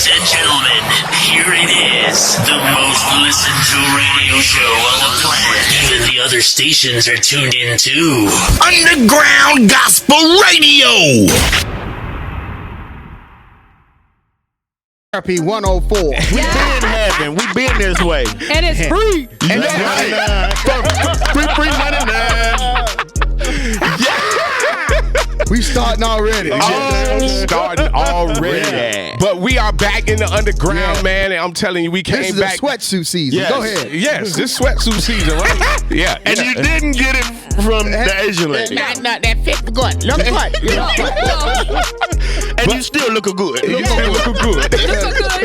Ladies and gentlemen, here it is. The most listened to radio show on the planet. Even the other stations are tuned in too. Underground Gospel Radio. RP 104. We been having. We been this way. And it's free. And free money now. We starting already. Starting already. But we are back in the underground, man, and I'm telling you, we came This is back. a sweatsuit season. Yes. Go ahead. Yes, this sweatsuit season, right? Yeah. And you didn't get it from the Asian lady. That fit good. Look good. And you still looking good. You still looking good.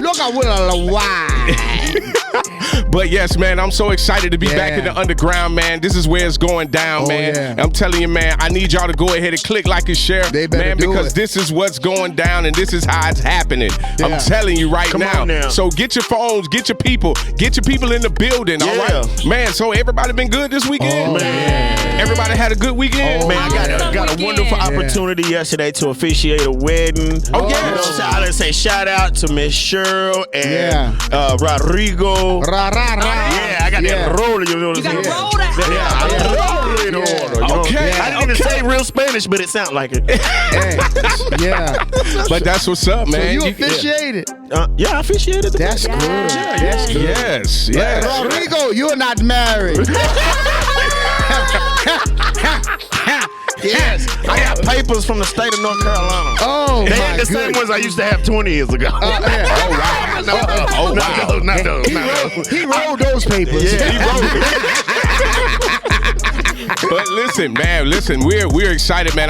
Look, I with a wine. But yes, man, I'm so excited to be back in the underground, man. This is where it's going down, man. Yeah. I'm telling you, man, I need y'all to go ahead and click, like, and share, They better man, do because it. this is what's going down and this is how it's happening. I'm telling you right Come now. on now. So get your phones, get your people in the building, all right? Man, so everybody been good this weekend? Man. Everybody had a good weekend? Man, I got a wonderful opportunity yesterday to officiate a wedding. Oh, yeah. You know, so I done say shout out to Miss Cheryl and Rodrigo. Yeah, I got that roller. You know what I'm saying? You gotta roll that. Yeah, I roll it on. You know? Okay. I didn't even say real Spanish, but it sounded like it. But that's what's up, So man. you officiated. Yeah, I officiated the That's good. That's good. Yes. Rodrigo, you're not married. Yes, I got papers from the state of North Carolina. Oh, They my ain't the same goodness. ones I used to have 20 years ago. Oh, wow. Not those. He rolled those papers. Yeah, he wrote it. But listen, man, we're excited, man.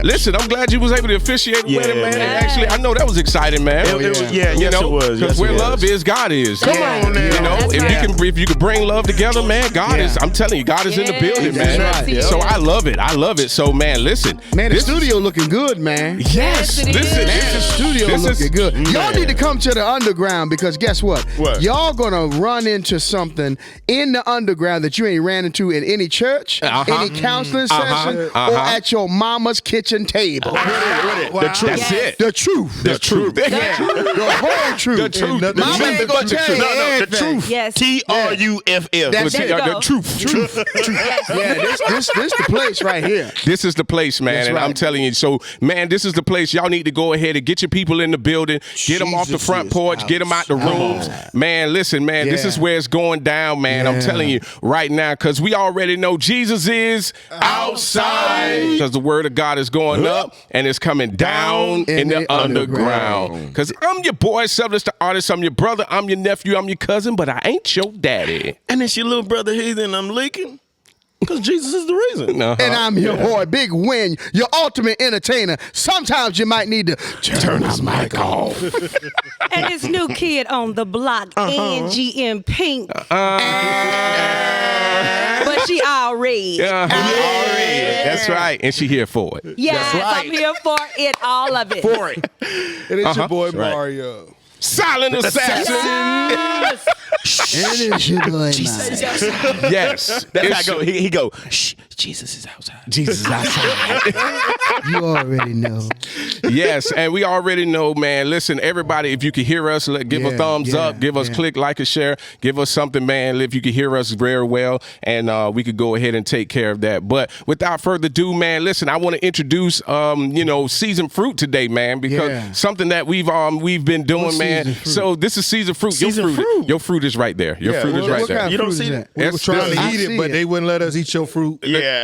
Listen, I'm glad you was able to officiate the wedding, man. man. And actually, I know that was exciting, man. It was, yes, You know, it was. because Yes, where it was. love is, God is. Come on now. You know, if you can bring love together, man, God is. I'm telling you, God is in the building, That's man. right. So I love it. So, man, listen. Man, the this- studio looking good, man. Yes, Yes, it this is. is. Man, the studio this is- looking good. Y'all Man. need to come to the underground because guess what? What? Y'all gonna run into something in the underground that you ain't ran into in any church, any counseling session, or at your mama's kitchen table. The truth. That's it. The truth. The truth. The whole truth. The truth. Mama ain't gonna tell you No, the everything. truth. Yes. TRUFF. That's There it. you The go. truth. Yeah, this the place right here. This is the place, man. That's and I'm right. telling you. So, man, this is the place. Y'all need to go ahead and get your people in the building. Get them off the Jesus front is porch. Get them out the rooms. Man, listen, man. This Yeah. is where it's going down, man. I'm Yeah. telling you right now because we already know Jesus is outside. Because the word of God is going up and it's coming down in the underground. Because I'm your boy, Selfless the Artist. I'm your brother. I'm your nephew. I'm your cousin. But I ain't your daddy. And it's your little brother Heathen I'm leaking. Because Jesus is the reason. Uh-huh. And I'm your boy, Big Win, your ultimate entertainer. Sometimes you might need to turn his mic off. And this new kid on the block, Angie in pink. But she all red. That's right. And she here for it. Yes, right. I'm here for it, all of it. For it. And it's your boy, right. Mario. Silent assassin. Yes. And it's your boy, Mario. Yes. That's It's- how I go. He go, shh, Jesus is outside. Jesus is outside. You already know. Yes, and we already know, man. Listen, everybody, if you can hear us, give a thumbs up, give us click, like, and share, give us something, man. If you can hear us very well, and we could go ahead and take care of that. But without further ado, man, listen, I want to introduce, seasoned fruit today, man, because something that we've been doing, man. So this is seasoned fruit. Seasoned fruit. Your fruit is right there. Your fruit is right there. You don't see that? We were trying to I eat see it, but it. they wouldn't let us eat your fruit. Yeah.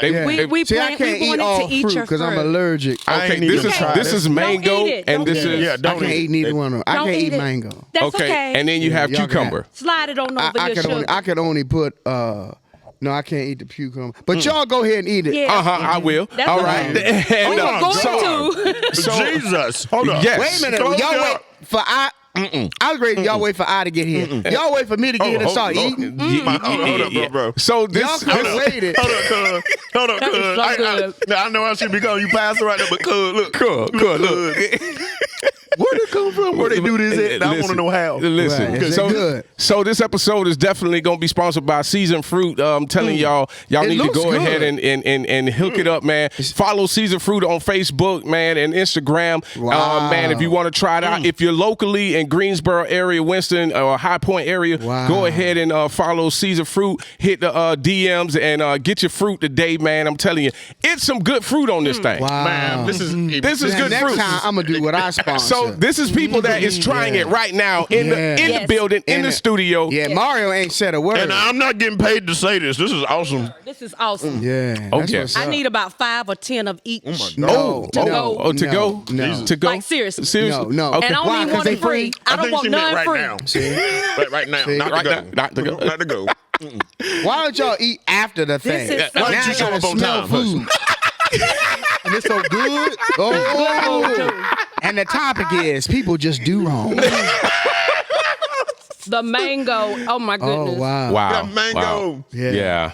We See, I can't eat wanted all to eat fruit your because I'm fruit. allergic. I Okay, ain't even tried this it. is mango, eat it. and Don't this eat it. is Yeah, I don't can't eat neither one of them. I Don't can't eat eat it. mango. That's okay. okay. And then you have y'all can cucumber. Slide it on over I your sugar. can only put no, I can't eat the cucumber. But y'all go ahead and eat it. Yeah. I will. That's All okay. right. And, We were going so- to. Jesus. Hold on. Yes. Wait a minute. Slow Y'all down. wait for I was ready. Y'all wait for I to get here. Y'all wait for me to get here and start eating. Hold up, bro. So Y'all this, could have waited. Hold on, That is so good. I know I should be calling you pastor right now, but cuz, look. Cool, look. Where did come from? Where they do this at? I want to know how. Listen, Right. Is it good? so this episode is definitely going to be sponsored by Seasoned Fruit. I'm telling y'all It need to looks go good. ahead and hook it up, man. Follow Seasoned Fruit on Facebook, man, and Instagram. Wow. Man, if you want to try it out. If you're locally in Greensboro area, Winston, or High Point area, go ahead and follow Seasoned Fruit. Hit the DMs and get your fruit today, man. I'm telling you, it's some good fruit on this thing. Wow. Man, this is good next fruit. time I'm gonna do what I sponsor. So this is people that is trying it right now in the building, in the studio. Yeah, Mario ain't said a word. And I'm not getting paid to say this. This is awesome. This is awesome. Yeah. that's Okay. what's I up. need about 5 or 10 of each. No, To no, go. Oh, to no, go? No. To go? Like, seriously. No. Okay. And I Why? don't even 'Cause want they it free. I don't think want she meant none right free. now. See? Right now. See? Not Right to now. go. Not to go. Not to go. Why don't y'all eat after the thing? is so Why don't Now you I show gotta up on smell time? food. And it's so good. Oh, and the topic is people just do wrong. The mango. Oh my goodness. Oh wow. Wow. Got mango. Wow. Yeah.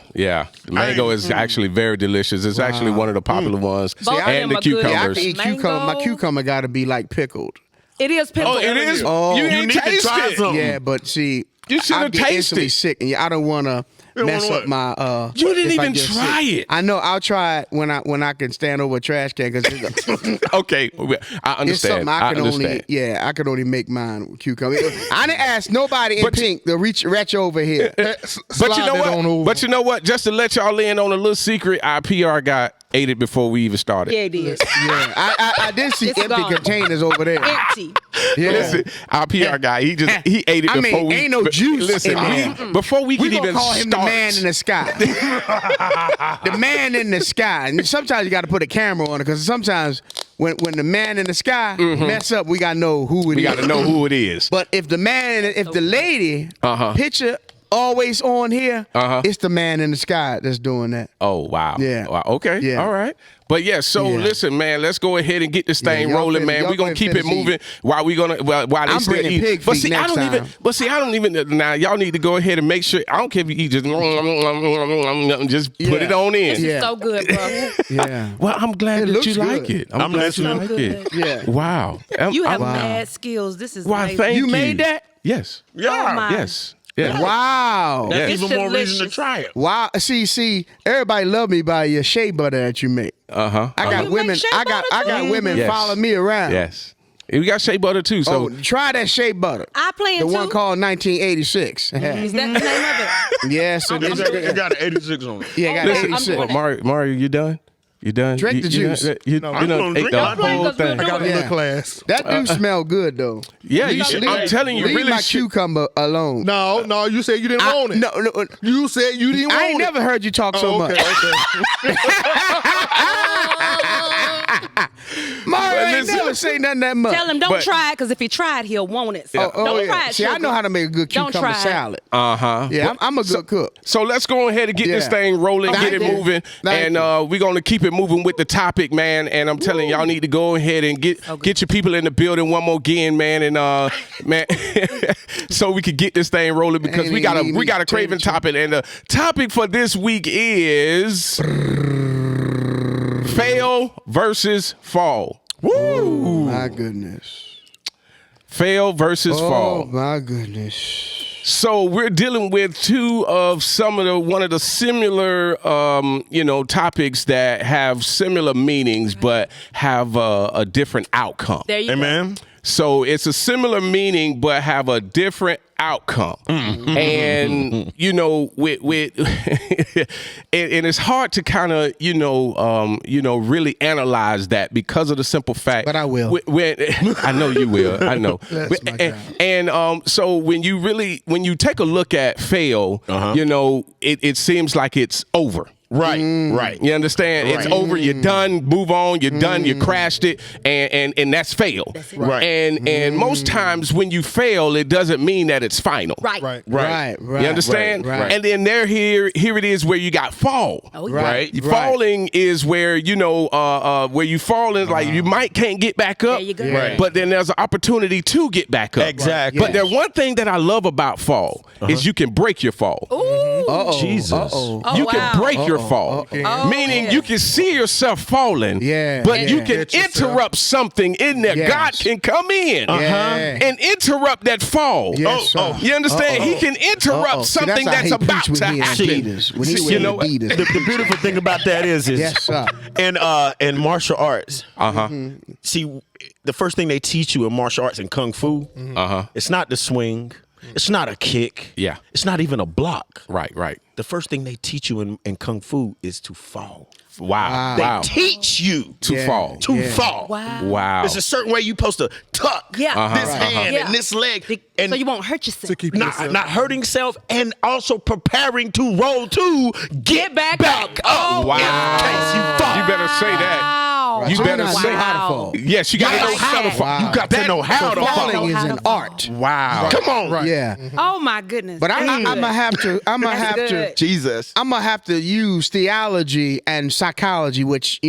The mango is actually very delicious. It's actually one of the popular ones. Both of And them the are good. Yeah, I cucumbers. can eat cucumber. My cucumber got to be like pickled. It is pickled. Oh, it is? Oh. You You ain't need to tasted try it. some. Yeah, but see, You should I have get tasted instantly it. sick, and I don't want to You don't mess wanna up what? my. You didn't if I even get try sick. it. I know. I'll try it when I can stand over a trash can because Okay, I understand. it's something I can understand. only. Yeah, I can only make mine with cucumber. I didn't ask nobody in But- pink to reach over here. But you Slide know that what? on over. But you know what? Just to let y'all in on a little secret, our PR guy ate it before we even started. Yeah, it is. Yeah, I did see It's empty gone. containers over there. Empty. Yeah. Listen, our PR guy, he ate it I mean, before we. ain't no juice Listen, in there. before we We could gonna even call him start. the man in the sky. The man in the sky. And sometimes you got to put a camera on it because sometimes when the man in the sky mess up, we gotta know who it is. We got to know who it is. But if the lady picture always on here, it's the man in the sky that's doing that. Oh wow. Yeah. Wow, okay. Yeah. All right. But yeah, so Yeah. listen, man, let's go ahead and get this thing y'all rolling, finna- man. y'all We're gonna finna keep it finish moving eating. while they I'm still bringing eat. pig But feet see, I next don't even. time. But see, I don't even. Now y'all need to go ahead and make sure. I don't care if you eat, just put it on in. This Yeah. is so good, bro. Yeah. Well, I'm glad It that looks you like good. it. I'm I'm glad you listening. like So it. good. Yeah. Wow. You have Wow. mad skills. This is Why? amazing. Thank you. You made that? Yes. Yeah. Oh, my. Yes. Yeah. Wow. That's It's even more reason to delicious. try it. Wow. See, everybody love me by your shea butter that you make. Uh huh. I got You make women. shea I got butter too? women Yes. follow me around. Yes. And we got shea butter too. So Oh, try that shea butter. I plan The to. one called 1986. Is that the name of it? Yes, it is. It got an 86 on it. Yeah, I got Listen, I'm 86. doing well, Mario, you done? You done? Drink the juice. You I'm done gonna ate drink the it. whole Because we're thing. I got a Yeah. little class. That do smell good though. Yeah, you should. I'm telling you, leave really my should. cucumber alone. No, you said you didn't want it. No, You said you didn't want I ain't it. never heard you talk so Oh, much. okay. Mario ain't listen. never say nothing that much. Tell him don't But- try it because if he tried, he'll want it. So Oh, don't yeah. try it. See, I sugar. know how to make a good Don't cucumber try it. salad. Uh-huh. Yeah, I'm a good cook. So let's go ahead and get this Yeah. thing rolling, Thank get it you. moving, Thank and we're gonna keep it moving with the topic, man. And I'm telling y'all need to go ahead and get your people in the building one more again, man, and man, so we can get this thing rolling because Ain't we got even a need craving to- topic, and the topic for this week is fail versus fall. Woo! My goodness. Fail versus Oh fall. my goodness. So we're dealing with one of the similar, topics that have similar meanings but have a different outcome. There you go. Amen. So it's a similar meaning but have a different outcome. And with and it's hard to kind of really analyze that because of the simple fact. But I will. I know you will. I know. That's my job. And so when you take a look at fail, it seems like it's over. Right, right. You understand? It's over. You're done. Move on. You're done. You crashed it, and that's fail. Right. And most times when you fail, it doesn't mean that it's final. Right. Right. You understand? Right. And then here it is where you got fall. Oh, yeah. Right. Falling is where where you fall in, like you can't get back up. There you go. Yeah. Right. But then there's an opportunity to get back up. Exactly. But there's one thing that I love about fall is you can break your fall. Ooh. Uh-oh. Jesus. Uh-oh. Oh, You wow. can break your near fall. Meaning you can see yourself falling, but you can interrupt something in there. God can come in and interrupt that fall. You understand? He can interrupt something that's about to happen. The beautiful thing about that is in martial arts, see, the first thing they teach you in martial arts and kung fu, it's not the swing, it's not a kick, it's not even a block. Right. The first thing they teach you in kung fu is to fall. Wow. They teach you to fall. To fall. Wow. There's a certain way you're supposed to tuck this hand and this leg. And so you won't hurt yourself. not hurting self, and also preparing to roll to get back up. Wow. In case you fall. You better say that. You better say how to fall. Yes, you got to know how to fall. You got to know how to fall. Falling is an art. Wow. Come on. Yeah. Oh my goodness. But I'm gonna have to. Jesus. I'm gonna have to use theology and psychology, which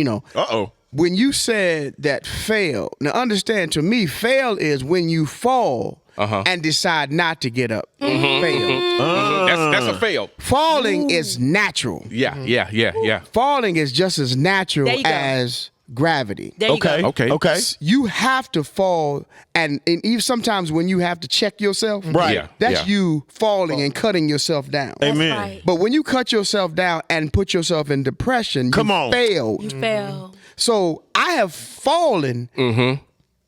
when you said that fail. Now understand, to me, fail is when you fall and decide not to get up. Fail. That's a fail. Falling is natural. Yeah. Falling is just as natural There you go. as gravity. There you go. Okay. You have to fall, and even sometimes when you have to check yourself, that's you falling and cutting yourself down. Amen. Right. But when you cut yourself down and put yourself in depression, you failed. You fail. So I have fallen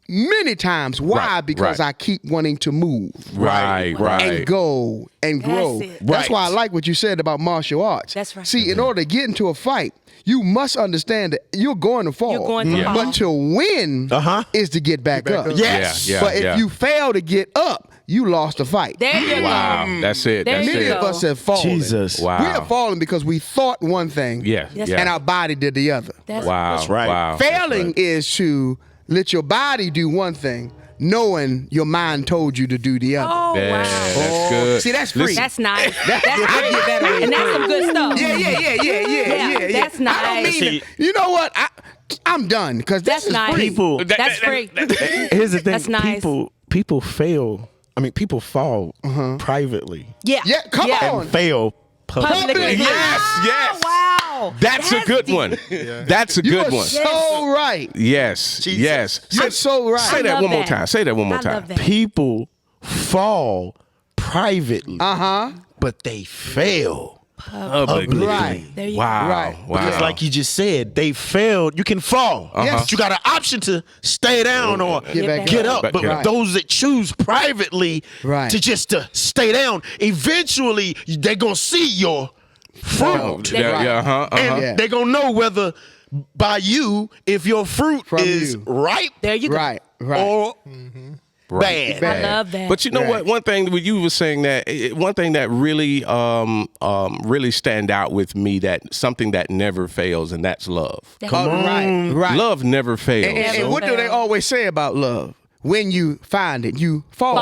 many times. Why? Because I keep wanting to move. Right. And go and grow. That's it. That's why I like what you said about martial arts. That's right. See, in order to get into a fight, you must understand that you're going to fall. You're going to fall. But to win is to get back up. Yes. But if you fail to get up, you lost the fight. There you go. Wow. That's it. There That's you Many it. of us have fallen. Jesus. Wow. We have fallen because we thought one thing and our body did the other. Wow. That's right. Wow. Failing is to let your body do one thing, knowing your mind told you to do the other. Oh, Yeah, wow. that's good. See, that's free. That's nice. That's I great. get that away. And that's some good stuff. Yeah. That's nice. I don't mean See- you know what? I'm done because this That's is nice. free. People. That's free. Here's the thing. That's nice. People fail. I mean, people fall privately Yeah. Yeah, come on. and fail publicly. Publicly. Yes. Wow. That's a good deep. one. That's a You good are one. so right. Yes. Yes. You're so right. Say that love one more that. time. Say that one more I time. love that. People fall privately, but they fail publicly. Right. There you Wow. Right. Wow. Because like you just said, they failed. You can fall. Yes. But you got an option to stay down or Get back get up. up. But Right. those that choose privately Right. to stay down, eventually they're going to see your fruit. And they're going to know whether by you, if your fruit From is you. ripe There you go. Right. or bad. I love that. But you know what? One thing that you were saying one thing that really, really stand out with me, that something that never fails, and that's love. Right. Love never fails. And what do they always say about love? When you find it, you fall.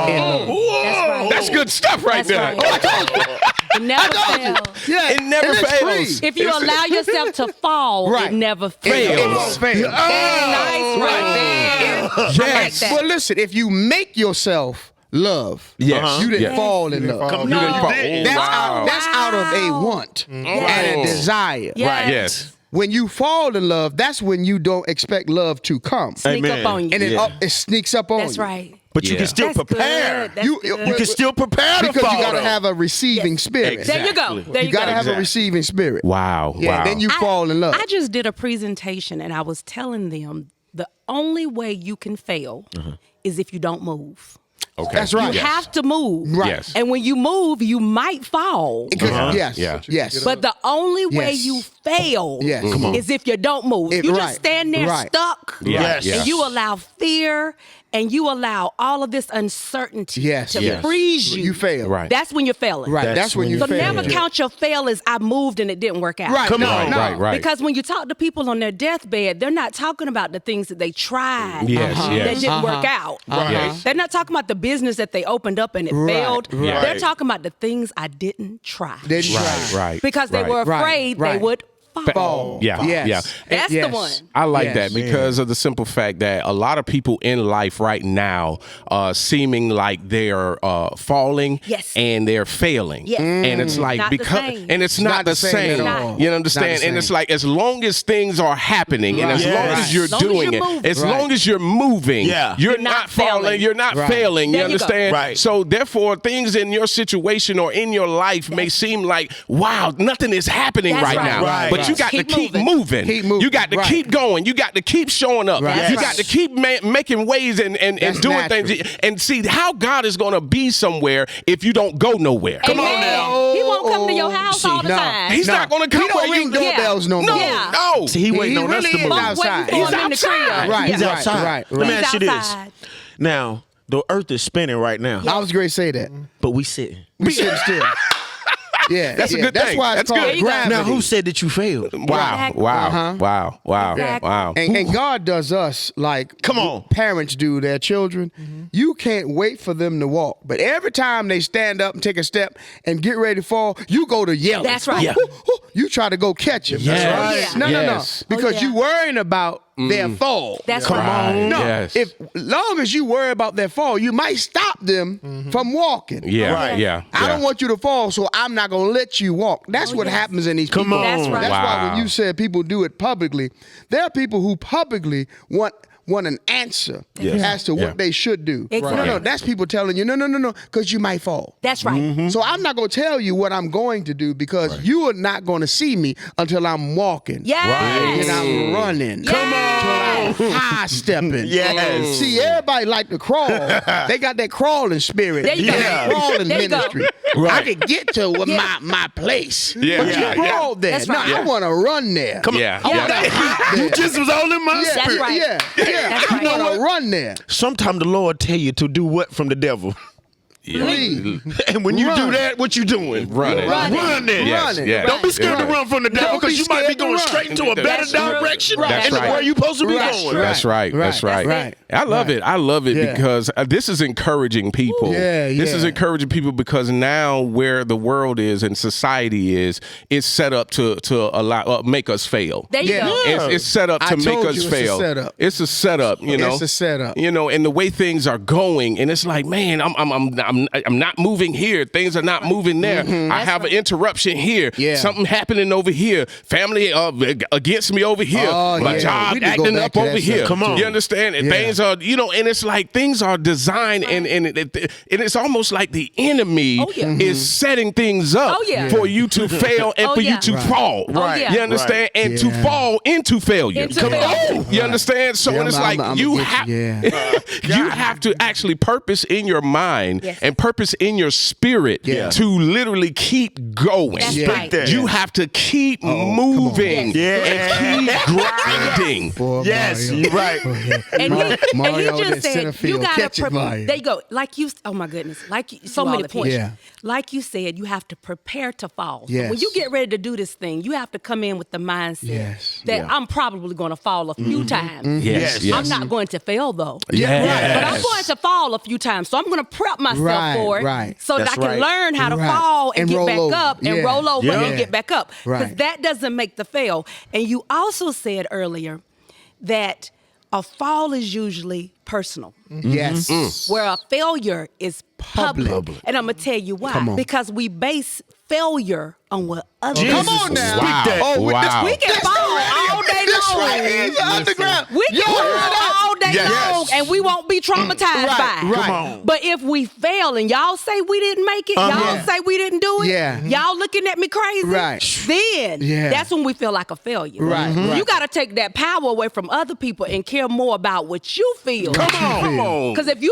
In love. That's right. That's good stuff right That's there. right. It never fails. Yeah, It never and it's fails. free. If you allow yourself to fall, Right. it never It fails. won't fail. Nice right there. I like that. Well, listen, if you make yourself love, Yes. you didn't Yes. fall in love. Come No. on, you did. That's, Wow. that's out of a want and a desire. Yes. Right. Yes. When you fall in love, that's when you don't expect love to come. Sneak Amen. up on you. And it sneaks up on That's you. right. But you Yeah. can still That's prepare. good. That's You- good. You can still prepare to Because fall. you got to though. have a receiving spirit. There you go. There You you got to go. have a receiving spirit. Wow. Yeah, wow. then you fall in love. I just did a presentation and I was telling them the only way you can fail is if you don't move. Okay. That's right. You have to move. Right. Yes. And when you move, you might fall. Because- Yes. Yeah. Yes. But the only way Yes. you fail Yes. Come on. is if you don't move. It- You right. just stand there Right. stuck. Yes. Yeah. And you allow fear and you allow all of this uncertainty Yes. to Yes. freeze you. You fail. Right. That's when you're failing. Right. That's when you So fail. never count your fail as I moved and it didn't work out. Right. Come no, on. no. Right. Because when you talk to people on their deathbed, they're not talking about the things that they tried Yes, that yes. didn't work out. Yes. They're not talking about the business that they opened up and it Right, failed. right. They're talking about the things I didn't try. Didn't Right. try. Right. Because they right. were Right, afraid they right. would fall. Yeah, Yes. yeah. That's Yes. the one. I like Yes. that because of the simple fact that a lot of people in life right now seeming like they're falling Yes. and they're failing. Yes. And it's like Not the because same. and it's not the same. at all. You Not understand? the And it's same. like as long as things are happening and as Right. long Yes. as you're As long as doing you're it, moving. as Right. long as you're moving, Yeah. you're You're not not falling, failing. you're not Right. failing. There You you go. understand? Right. So therefore things in your situation or in your life may seem like, wow, nothing is happening That's right right. now. Right. But you got Keep to keep moving. moving. Keep moving. You got to Right. keep going. You got to keep showing up. Right. You That's got to keep making ways and That's doing natural. things and see how God is going to be somewhere if you don't go nowhere. Come on Amen. now. He won't come to your house all the no. time. He's not going to come He don't where you ring doorbells no more. Yeah. No. See, he waiting on us really to is move. outside. Waiting for He's him in the outside. crib. Right. He's Yeah. outside. right, Let me right. ask you He's this. outside. Now, the earth is spinning right now, I was going to say that. but we sitting. We sitting still. Yeah, That's a yeah. good That's thing. why it's That's called good. There you go. gravity. Now, who said that you failed? Wow. Exactly. Wow. Uh-huh. Wow. Wow. Exactly. Wow. And God does us like Come on. parents do their children. You can't wait for them to walk, but every time they stand up and take a step and get ready to fall, you go to yelling. That's right. Yeah. You try to go catch him. Yes. right. No, Yes. no, because Oh, yeah. you worrying about their fall. That's Come right. on. No, Yes. if long as you worry about their fall, you might stop them from walking. Yeah. Right. Yeah. I don't want you to fall, so I'm not gonna let you walk. That's what yes. happens in these Come people. on. That's right. That's why Wow. when you said people do it publicly, there are people who publicly want an answer as to what Yeah. they should do. Exactly. No, that's people telling you, no, because you might fall. That's right. So I'm not gonna tell you what I'm going to do because you are not gonna see me until I'm walking. Yes. And I'm running. Come on. on. High stepping. Yes. See, everybody like to crawl. They got that crawling spirit. There you go. That crawling There you go. ministry. I can get to my place. Yeah. But Yeah. you crawl there. That's No, right. I want to run there. Come on. Yeah. I want to hop there. You just was all in my Yeah, That's right. yeah. That's I right. want to run there. Sometimes the Lord tell you to do what from the devil. Leave. And when you Run. do that, what you doing? Running. Running. Yes. Running. Yes. Don't be scared to run from the devil Don't be because you might be scared to going run. straight into a better That's true. direction Right. and That's where right. you supposed to be Right. going. That's right. That's right. Right. I love it. I love it Yeah. because this is encouraging people. Yeah, This is yeah. encouraging people because now where the world is and society is, it's set up to allow make us fail. There you Yeah. go. Yeah. It's set up I to make told us you it's a fail. setup. It's a setup, you know. It's a setup. You know, and the way things are going, and it's like, man, I'm not moving here. Things are not moving there. I have an interruption here. Yeah. Something happening over here. Family against me over here. Oh, My yeah. job We need to go acting back up to over that here. stuff. Come on. You understand? And Yeah. things are, you know, and it's like things are designed, and it's almost like the enemy Oh, yeah. is setting things up Oh, yeah. for you to fail and Oh, for you yeah. to Right. fall. Oh, yeah. You understand? Right. And to Yeah. fall into failure. Into failure. You understand? So Yeah, and it's I'm- like I'm you against have it, yeah. you have to actually purpose in your mind Yes. and purpose in your spirit Yeah. to literally keep going. That's Yeah. right. that. You have to keep moving Yes. and keep grinding. Boy, Yes, Mario. you're right. And Mario he over there just said center you field. gotta Catch it, Mario. there you go. Like you, oh my goodness, like you, so You many all points. Yeah. Like you said, you have to prepare to fall. So Yes. when you get ready to do this thing, you have to come in with the mindset Yes. that Yeah. I'm probably going to fall a few times. Yes, yes. I'm not going to fail though. Yes. But I'm going to fall a few times, so I'm going to prep myself Right, for it, right. so that That's I can right. learn how to Right. fall and, And get roll back over. up and Yeah. roll over Yeah. and get back up. Because Right. that doesn't make the fail. And you also said earlier that a fall is usually personal, Yes. where a failure is public. Public. And I'm going to tell you why. Come on. Because we base failure on what others Come do. on now. Wow. Oh, with this- Wow. We can That's fall the radio. all day This long. right here is the underground. We can Y'all hear fall that? all day Yes. long and we won't be traumatized Right, by it. right. Come on. But if we fail and y'all say we didn't make it, y'all Yeah. say we didn't do it, Yeah. y'all looking at me crazy, Right. then Yeah. that's when we feel like a failure. Right, You right. got to take that power away from other people and care more about what you feel. Come on. Because if you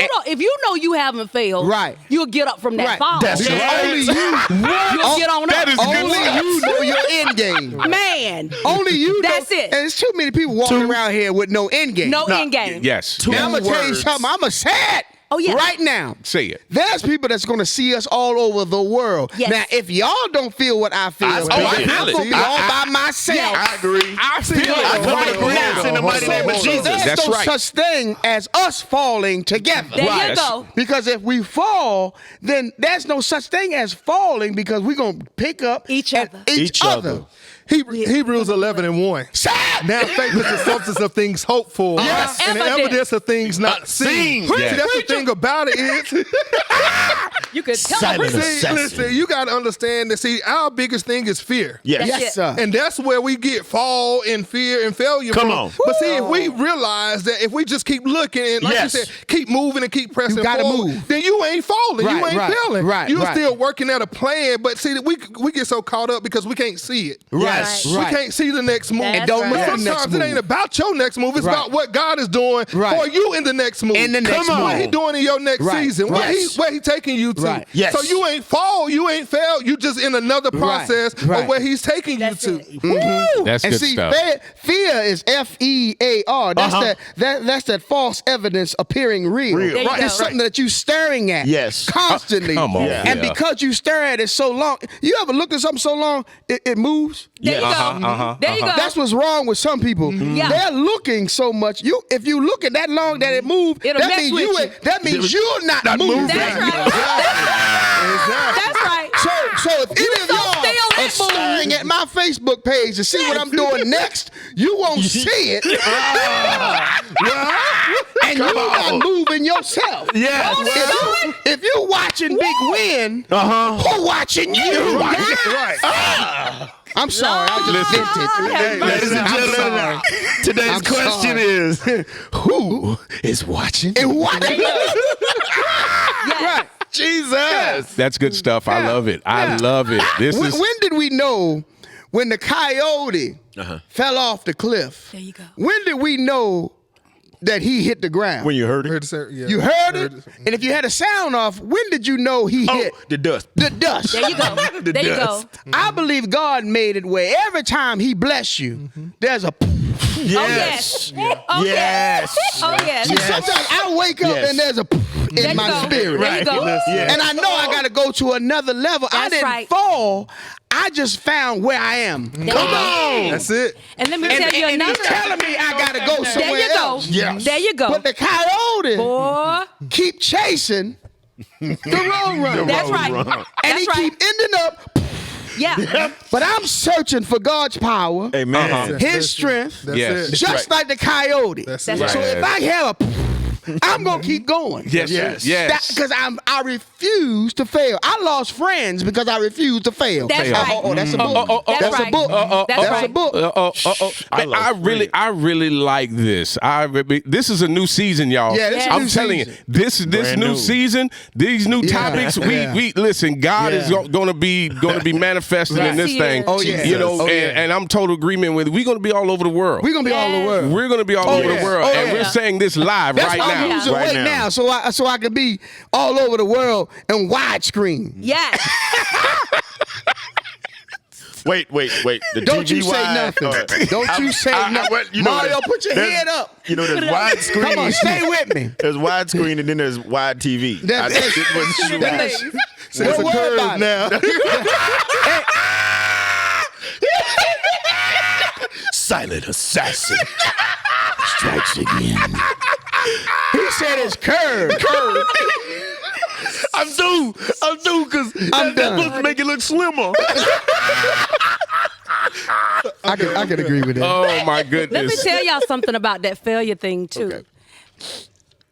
know you haven't failed, Right. you'll get up from that Right. fall. That's Because right. only you, You'll get on That up. is good only stuff. you know your end game. Man, Only you. That's know, it. And there's too many people walking around here with no end game. no end game. Yes. Now I'm gonna tell you words. something. I'm gonna say it. Oh, yeah. Right now. Say it. There's people that's gonna see us all over the world. Yes. Now, if y'all don't feel what I feel, I I'm feel it. gonna be all by myself. I agree. I feel I it come right to agreement in the now. mighty name of So Jesus. there's That's no right. such thing as us falling together. There Right. you go. Because if we fall, then there's no such thing as falling because we're going to pick up Each and other. Each Each other. other. Hebrews 11:1. Now faith is the substance of things hoped for, and the evidence of things not seen. See, that's the thing about it is, you could tell Silent them. assassin. listen, you got to understand that. See, our biggest thing is fear. Yes. Yes, sir. And that's where we get fall and fear and failure. Come from. on. But see, if we realize that if we just keep looking and like Yes. you said, keep moving and keep pressing You gotta forward, move. then you ain't falling. You Right, ain't right, failing. right, You're right. still working at a plan. But see, we get so caught up because we can't see it. Yes, We right. can't see the next move. And don't But look at the next sometimes it move. ain't about your next move. It's Right. about what God is doing Right. for you in the next move. In the next Come on. move. What he doing in your next Right. season. Yes. Where he taking you to. Right. Yes. So you ain't fall. You ain't failed. You just in another Right. process Right. of where he's taking That's you to. it. Woo! That's and good see, stuff. Fear is FEAR. That's that false evidence appearing real. There you Right. go. It's something that you staring at. Yes. Constantly. Come on. Yeah. And Yeah. because you stare at it so long, you ever look at something so long it moves? There you go. There you go. That's what's wrong with some people. Yeah. They're looking so much. If you look at that long that it moved, It'll that mess means with you. that means you're not moving. That's right. That's right. So if any of so y'all still are that move. staring at my Facebook page to see what I'm doing next, you won't see it. And you're not moving yourself. Yes. If you watching Big Win, who watching you? Right. I'm sorry, I just vented. Ladies and I'm gentlemen, sorry. today's I'm question sorry. is, who is watching? And what? Yes. Jesus. That's good stuff. I love it. I love it. This When, is when did we know when the coyote fell off the cliff? There you go. When did we know that he hit the ground? When you heard it? You heard it? And if you had a sound off, when did you know he hit The dust. the dust? There you go. There you go. I believe God made it where every time he bless you, there's a... Yes. Oh, yes. Oh, Yes. yes. Oh, yes. See, sometimes I wake up Yes. and there's a There in you my go. spirit. There you go. And I know I got to go to another level. I That's didn't right. fall. I just found where I am. There you go. That's it. And let me tell you And another. he's telling me I got to go There somewhere you go. else. Yes. There you go. But the coyote Boy, keep chasing the road runner. that's right. And That's he right. keep ending up. Yeah. But I'm searching for God's power, Amen. his strength, That's Yes. it. just like the coyote. That's That's it. right. So if I have I'm gonna keep going. yes, Yes. yes. Because I refuse to fail. I lost friends because I refused to fail. That's right. Oh, that's a book. That's That's a right. book. That's That's right. a book. Man, I really like this. This is a new season, y'all. Yeah, this is a I'm new telling season. you, this Brand new new. season, these new Yeah, topics. yeah. We listen. God is Yeah. going to be manifesting in Yes, this he thing. is. Oh, yeah. You know, Oh, yeah. and I'm total agreement with. We're going to be all over the world. We're gonna be all over the world. We're going to be all Oh, over yeah. the world, Oh, and yeah. we're saying this live That's right why I'm now. losing Right weight now. now, so I can be all over the world and widescreen. Yes. Wait. The Don't you TV say wide, nothing. Don't you say nothing. Mario, put your head up. You know, there's widescreen. Come on, stay with me. There's widescreen and then there's wide TV. That's it. It's Don't a worry curve about it. now. Silent assassin strikes again. He said it's curved. I'm due, because I'm that's done. supposed to make it look slimmer. I can agree with that. Oh my Let me goodness. tell y'all something about that failure thing too.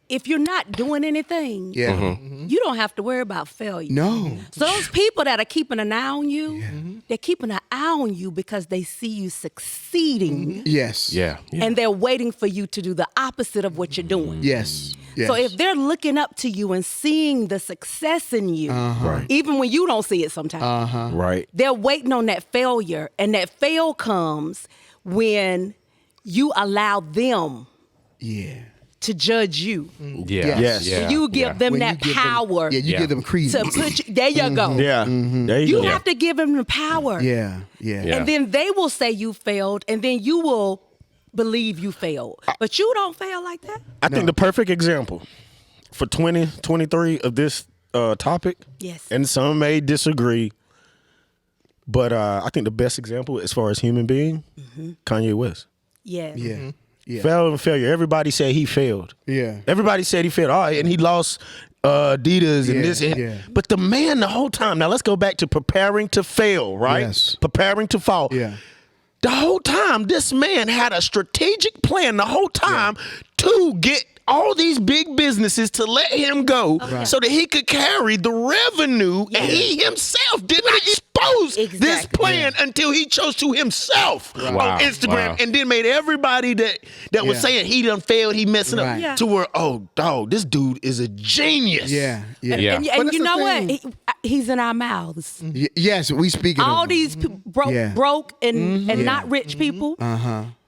If you're not doing anything, Yeah. you don't have to worry about failure. No. So those people that are keeping an eye on you, they're keeping an eye on you because they see you succeeding, Yes. Yeah. and they're waiting for you to do the opposite of what you're doing. Yes. Yes. So if they're looking up to you and seeing the success in you, even when you don't see it sometimes, Right. they're waiting on that failure, and that fail comes when you allow them yeah. to judge you. Yeah. Yes. Yeah. You give them When that you give them- power you Yeah. give them to credence. put you. There you go. Yeah. There you You go. have to give them the power. Yeah. Yeah. Yeah. And then they will say you failed, and then you will believe you failed. But you don't fail like that. I think the perfect example for 2023 of this topic, Yes. and some may disagree, but I think the best example as far as human being, Kanye West. Yeah. Yeah. Yeah. Fail and failure. Everybody said he failed. Yeah. Everybody said he failed. All right, and he lost Adidas and Yeah, this. And, yeah. But the man the whole time. Now let's go back to preparing to fail, right? Yes. Preparing to fall. Yeah. The whole time, this man had a strategic plan the whole time to get all these big businesses to let him go so that he could carry the revenue, and he himself did not expose this plan until he chose to himself on Instagram and then made everybody that was saying he done failed, he messing up, to where, oh, dog, this dude is a genius. And you know what? He's in our mouths. Yes, we speak it. All these broke and not rich people.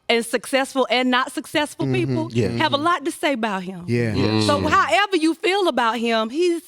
And successful and not successful people have a lot to say about him. So however you feel about him, he's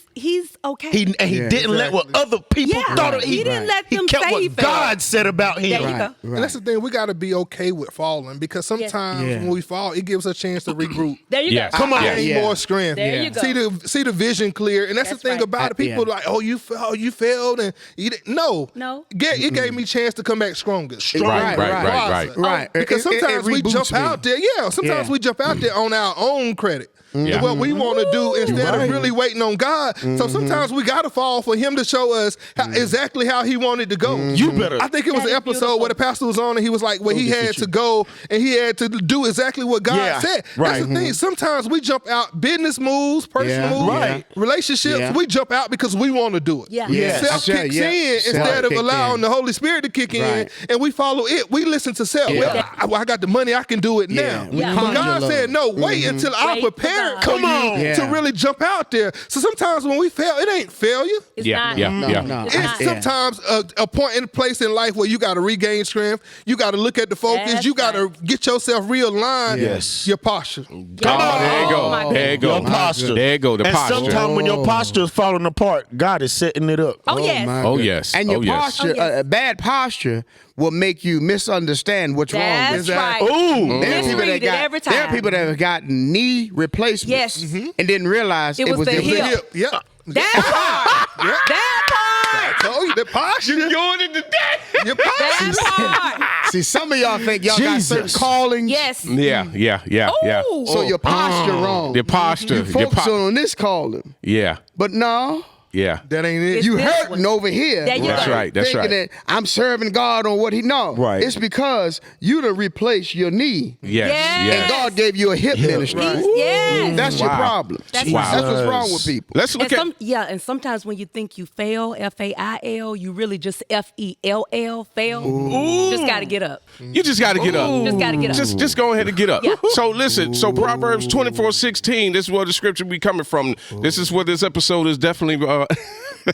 okay. He didn't let what other people thought. He didn't let them he kept say what God said about him. There you go. And that's the thing. We got to be okay with falling, because sometimes when we fall, it gives us a chance to regroup. There you go. Come on, gain more strength. There you go. See the vision clear. And that's the thing about it. People are like, oh, you failed, and you didn't. No. It gave me a chance to come back stronger. Right. Because sometimes we jump out there. Sometimes we jump out there on our own credit. What we want to do instead of really waiting on God. So sometimes we got to fall for him to show us exactly how he wanted to go. You better. I think it was an episode where the pastor was on and he was like, he had to go and he had to do exactly what God said. That's the thing. Sometimes we jump out business moves, personal moves, relationships. We jump out because we want to do it. Self kicks in instead of allowing the Holy Spirit to kick in, and we follow it. We listen to self. I got the money. I can do it now. But God said, no, wait until I prepare. Come on, to really jump out there. So sometimes when we fail, it ain't failure. It's not. It's sometimes a point in a place in life where you got to regain strength. You got to look at the focus. You got to get yourself realigned. Your posture. There you go. There you go. Your posture. There you go. The posture. And sometimes when your posture is falling apart, God is setting it up. Oh yes. And your posture, bad posture will make you misunderstand what's wrong. That's right. Ooh. There are people that have gotten knee replacements and didn't realize it was the their hip. That part. That part. I told you, the posture. You're going into that. Your posture. That part. See, some of y'all think y'all got certain callings. Yes. Yeah. So your posture wrong. Your posture. You focus on this calling. Yeah. But no. Yeah. That ain't it. You hurting over here. That's right. That's thinking right. that I'm serving God on what he knows. Right. It's because you done replaced your knee. Yes. And God gave you a hip ministry. Yes. That's your problem. That's what's wrong with people. Let's look at. And sometimes when you think you fail, F-A-I-L, you really just F-E-L-L, fail. Ooh. Just got to get up. You just got to get up. Just got to get up. Just go ahead and get up. Yeah. So listen. So Proverbs 24:16. This is where the scripture be coming from. This is where this episode is definitely.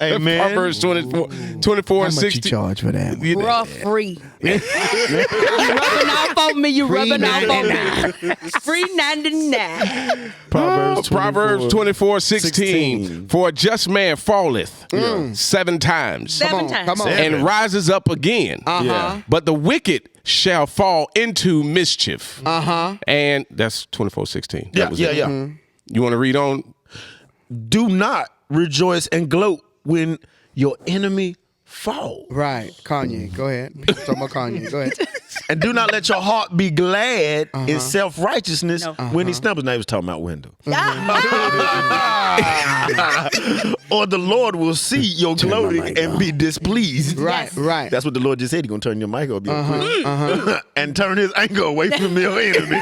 Amen. Proverbs 24 and 16. How much you charge for that? Rough free. You rubbing off on me. You rubbing off on me. Free 99. Proverbs 24:16. For a just man falleth 7 times. Seven times. And rises up again. But the wicked shall fall into mischief. And that's 24:16. Yeah. You want to read on? Do not rejoice and gloat when your enemy fall. Right. Kanye. Go ahead. Talking about Kanye. Go ahead. And do not let your heart be glad in self-righteousness when he stumbles. Now he was talking about Wendell. Or the Lord will see your gloating and be displeased. Right. That's what the Lord just said. He's going to turn your mic up real quick. And turn his anger away from your enemy.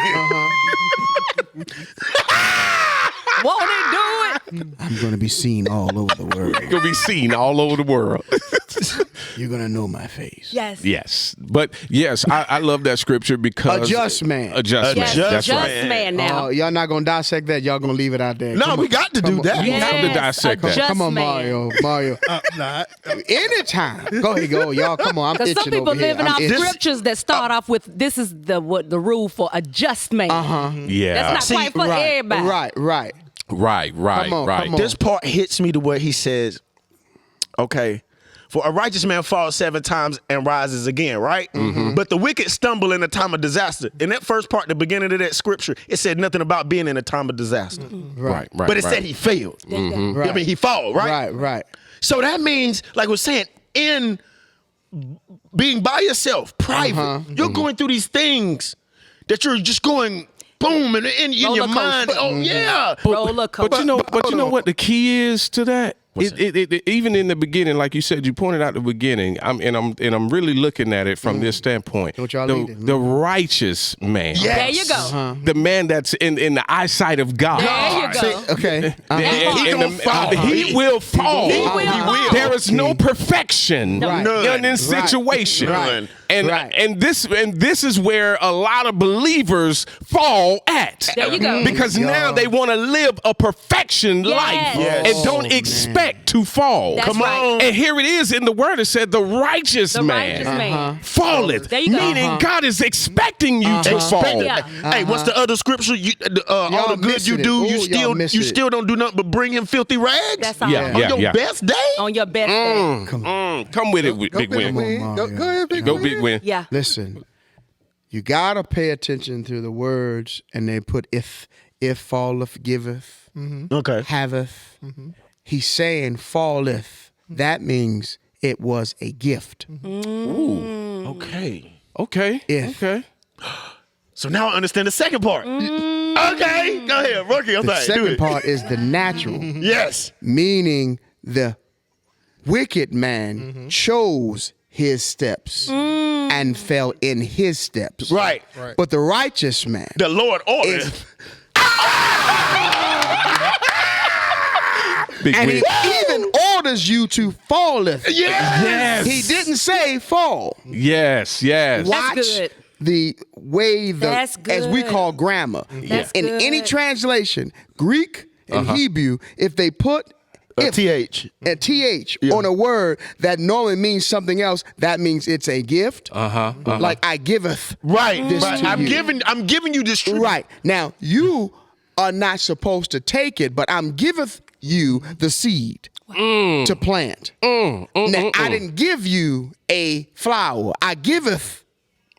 Won't it do it? I'm going to be seen all over the world. You're going to be seen all over the world. You're going to know my face. Yes. But yes, I love that scripture because. A just man. A just man. That's just right. man now. Y'all not going to dissect that. Y'all going to leave it out there. No, we got to do that. We have to dissect that. Come on, man. Mario. Anytime. Go ahead, go. Y'all, come on. I'm Because itching some people over here. living off scriptures that start off with this is the rule for a just man. Yeah. That's not quite for everybody. Right. Right. Come on. This part hits me to where he says, okay, for a righteous man falls 7 times and rises again, right? But the wicked stumble in a time of disaster. In that first part, the beginning of that scripture, it said nothing about being in a time of disaster. Right. But it said he failed. Right. I mean, he fall, right? Right. So that means, like we're saying, in being by yourself, private, you're going through these things that you're just going boom and in your mind. Oh yeah. Roller coaster. But you know what the key is to that? Even in the beginning, like you said, you pointed out the beginning. I'm really looking at it from this standpoint. The righteous man. Yes. There you go. The man that's in the eyesight of God. There you go. See, okay. He will fall. He will. There is no perfection in this situation. Right. And this is where a lot of believers fall at. There you go. Because now they want to live a perfection life and don't expect to fall. That's right. And here it is in the word. It said the righteous man falleth. There you go. Meaning God is expecting you to fall. Yeah. Hey, what's the other scripture? All the good you do, you still don't do nothing but bring in filthy rags. That's all. On your best day. On your best day. Come with it, Big Win. Go ahead, Big Go Win. Big Win. Yeah. Listen, you gotta pay attention to the words, and they put if falleth, giveth, Okay. haveth. He's saying falleth. That means it was a gift. Ooh. Okay. If. Okay. So now I understand the second part. Okay. Go ahead. Work your The thing. second part is the natural, Yes. meaning the wicked man chose his steps and fell in his steps. Right. But the righteous man The Lord ordered. is, Big and Win. he even orders you to falleth. Yes. He didn't say fall. Yes. Watch good. the way That's as we good. call grammar. That's In good. any translation, Greek and Hebrew, if they put A TH. a th on a word that normally means something else, that means it's a gift. Like I giveth. Right. This right. to I'm you. giving you this truth. Right. Now you are not supposed to take it, but I'm giveth you the seed to plant. Now I didn't give you a flower. I giveth.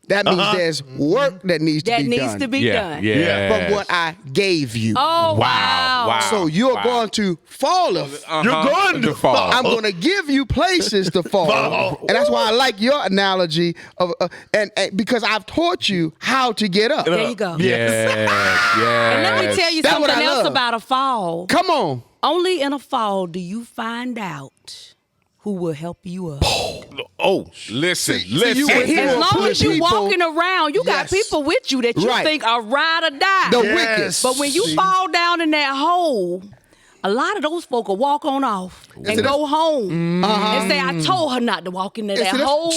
That means there's work that needs to That be needs done. to be done. From what I gave you. Oh, wow. So you're going to fall. You're going to fall. I'm going to give you places to fall. And that's why I like your analogy of and because I've taught you how to get up. There you go. Yes. And let me tell you That's what something I else love. about a fall. Come on. Only in a fall do you find out who will help you up. Listen. And As long as you people- walking around, you got Yes. people with you that you Right. think are ride or die. The wicked. But when you fall down in that hole, a lot of those folk will walk on off and go home and say, I told her not to walk into that hole.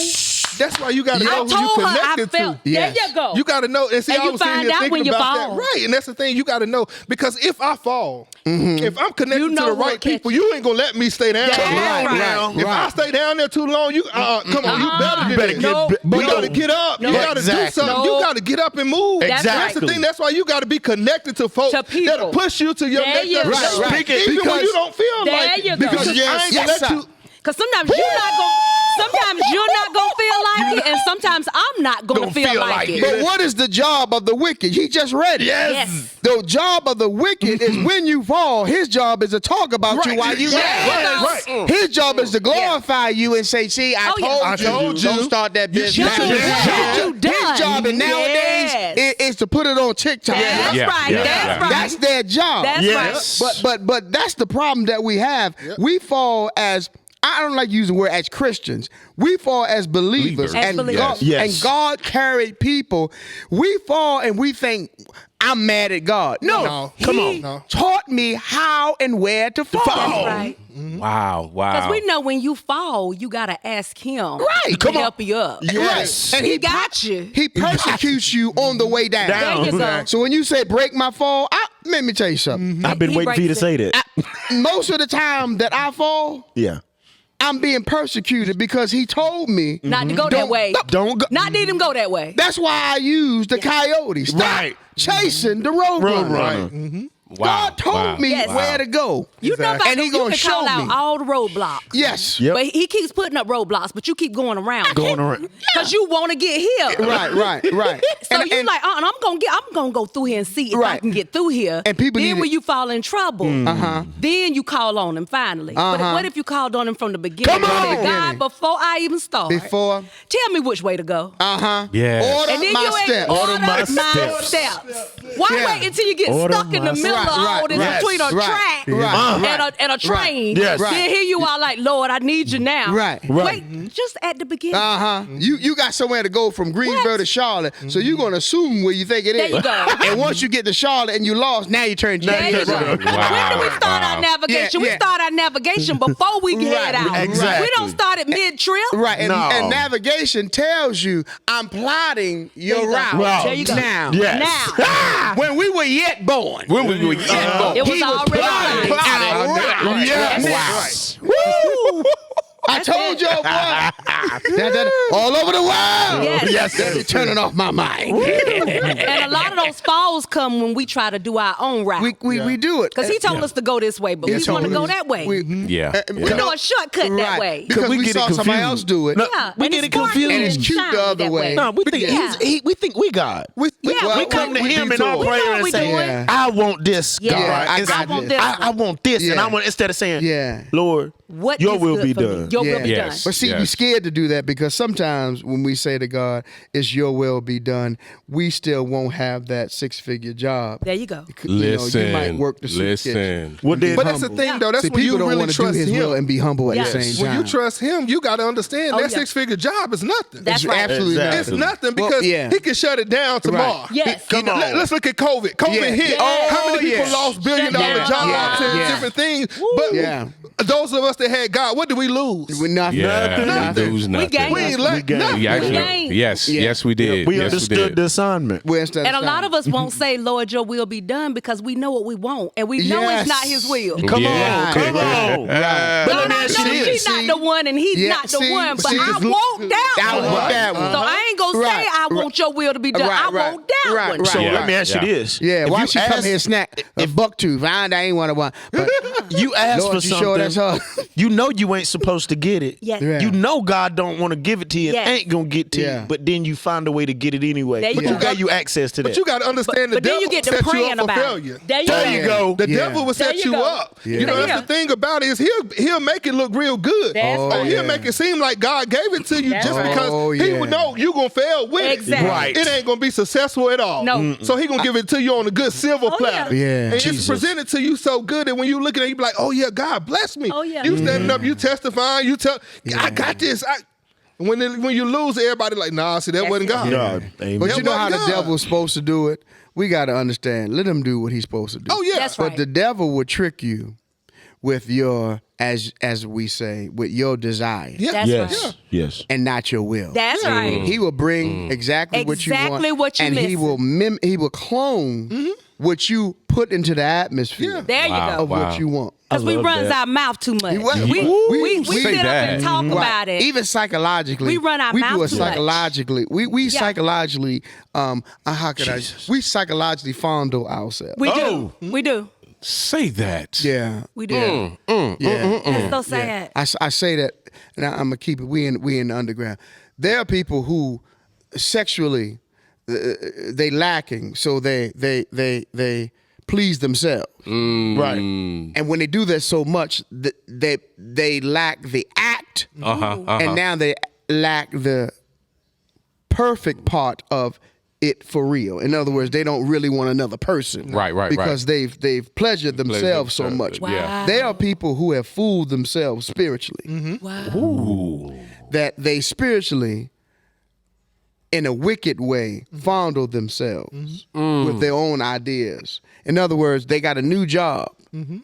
That's why you got to know I who you told her I connected felt. to. Yes. There you go. You got to know. And see, And I you was sitting find here out thinking when you about fall. that. Right. And that's the thing you got to know. Because if I fall, if I'm connected You know to the who'll right catch people, you. you ain't going to let me stay down. That's there. right. If I stay down there too long, you come on, you better better get get- You no. got to get up. You got to do Exactly. something. No. You got to get up and move. That's That's the right. thing. That's why you got to be connected to folks To people. that'll push you to your There next you level. go. Right. Even when you don't feel There like you it. go. Because I ain't Yes, gonna let sir. you. Because sometimes you're not gonna feel like it, and sometimes I'm not gonna feel like it. But what is the job of the wicked? He just read it. Yes. The job of the wicked is when you fall, his job is to talk about you while you Right. His job is to glorify you and say, see, I Oh, yeah. told you, don't start that business. should. You done. His job is nowadays Yes. is to put it on TikTok. That's Yeah, right. yeah, That's yeah. right. That's their job. That's Yes. right. But that's the problem that we have. We fall as I don't like using the word as Christians. We fall as believers. As And believers. God, Yes. and God carried people. We fall and we think I'm mad at God. No. Come He taught me how and where to fall. That's right. Wow. Because we know when you fall, you gotta ask him Right. to help you up. Yes. And he got you. He persecutes you on the way down. There you go. So when you say break my fall, let me tell you something. I've been He waiting for you to breaks say that. Most of the time that I fall, Yeah. I'm being persecuted because he told me Not to go that way. Don't go. Not need him go that way. That's why I use the coyote. Stop Right. chasing the roadrunner. Right. God told me Yes. where to go. You know about And he you gonna can call show out me. all the roadblocks. Yes. Yep. But he keeps putting up roadblocks, but you keep going around. Going around. Because you want to get here. Right. So And- you and- like, I'm gonna go through here and see if I Right. can get through here. And people then need when to- you fall in trouble, then you call on him finally. But what if you called on him from the beginning? Come on! Say, God, before I even start, Before. tell me which way to go. Yeah. Order And then my you ain't steps. order my steps. steps. Why Yeah. wait until you get Order stuck in the my middle all this between a track and a train. Yes. Then here you are like, Lord, I need you now. Right. Wait, just at the beginning. You got somewhere to go from Greensboro to Charlotte, so you're gonna assume where you think it is. There you go. And once you get to Charlotte and you lost, now you turn There you Jesus. go. When do we start our navigation? Yeah, We start our navigation before we head out. exactly. We don't start at mid-trip. Right, and, No. and navigation tells you I'm plotting your route There you go. now. Yes. Now. When we were yet born. When we were yet born. It was He was already plotting our route. Yes. Woo! I told y'all, boy. That all over the world. Yes. That's turning off my mind. And a lot of those falls come when we try to do our own route. We do it. Because he told us to go this way, but we want to go that way. We know a shortcut that way. Because we get it saw somebody confused. else do it. No, Yeah, we and get it's it confused. And it's sparkling cute shiny the other that way. No, we think Yeah. we think we God. Yeah, We come to Him in our do it. prayer know and we say, doing. "I want this, Yeah. God. I It's- got want this. this. I want this," and Yeah. I want instead of saying, Yeah. "Lord, What Your is will good be for me? done." Your will be done. Yes. But see, we're scared to do that because sometimes when we say to God, "It's Your will be done," we still won't have that 6-figure job. There you go. Listen. you might work the suitcase. Listen. Well, then, But that's the thing, though. That's See, when people you don't really want to do trust His will him. and be humble at Yes. the same When time. you trust him, you got to understand Oh, that yeah. 6-figure job is nothing. That's It's right. absolutely Exactly. It's nothing Well, because yeah. he can shut it down tomorrow. Yes. Come on. Let's look at COVID. COVID Yeah. hit. Yeah. How many people yes. lost billion-dollar Shut jobs down. and Yeah. different things? But Yeah. those of us that had God, what did we lose? We're not Yeah, Nothing. we lose nothing. gained We ain't lacked nothing. We actually, gained. yes, Yeah. yes, we did. we yes, understood we did. the assignment. And a lot of us won't say, Lord, your will be done because we know what we want. And we know Yes. it's not his will. Come Yeah. on, come on. Right. But let God, me I ask know you he's this. not the one and he's Yeah, not the see, one, but see, I want that I one. want that one. So I ain't going to say Right. I want your will to be done. I Right. want that Right. one. Right. So Yeah. let me ask Yeah. you this. Yeah, If why you she come ask- here and snack a buck tooth? I ain't one of one. But You ask Lord, for you sure that's something, her? you know you ain't supposed to get it. Yes. Yeah. You know God don't want to give it to you and Yes. ain't going to get to Yeah. you, but then you find a way to get it anyway. There you But go. you got you access to that. But you got to understand But the then devil you get to set you praying up for about failure. it. There you There go. you go. The Yeah. devil will There set you you go. up. Yeah. You know, Yeah. that's the thing about it is he'll make it look real good. That's Oh, right. he'll make it seem like God gave it to you That's just right. because Oh, he yeah. would know you gonna fail with Exactly. it. Right. It ain't gonna be successful at all. No. So he gonna give it to you on a good silver Oh, platter. yeah. Yeah. And Jesus. it's presented to you so good that when you look at it, you be like, oh yeah, God bless me. Oh, yeah. You standing up, you testifying, you tell, I got this. When you lose, everybody like, nah, see, that wasn't God. God, amen. But you know That how the wasn't God. devil's supposed to do it? We got to understand. Let him do what he's supposed to do. Oh yeah. That's But right. the devil will trick you with your, as we say, with your desire Yeah. That's Yes. right. Yes. and not your will. That's right. He will bring exactly what you want. Exactly what you and he missing. will clone what you put into the atmosphere There you of go. what you want. Because we love runs that. our mouth too much. Well, We Say sit up that. and talk about it. Even psychologically, We run our we mouth do it too much. psychologically. We Yeah. psychologically, how could we psychologically fondle ourselves. We Oh. do. We do. Say that. Yeah, We do. yeah. That's so sad. I say that, and I'm gonna keep it. We in the underground. There are people who sexually they lacking, so they please themselves. Right. And when they do that so much, they lack the act, and now they lack the perfect part of it for real. In other words, they don't really want another person, Right. Because they've pleasured themselves so much. Wow. Yeah. There are people who have fooled themselves spiritually, Wow. that they spiritually, in a wicked way, fondle themselves with their own ideas. In other words, they got a new job,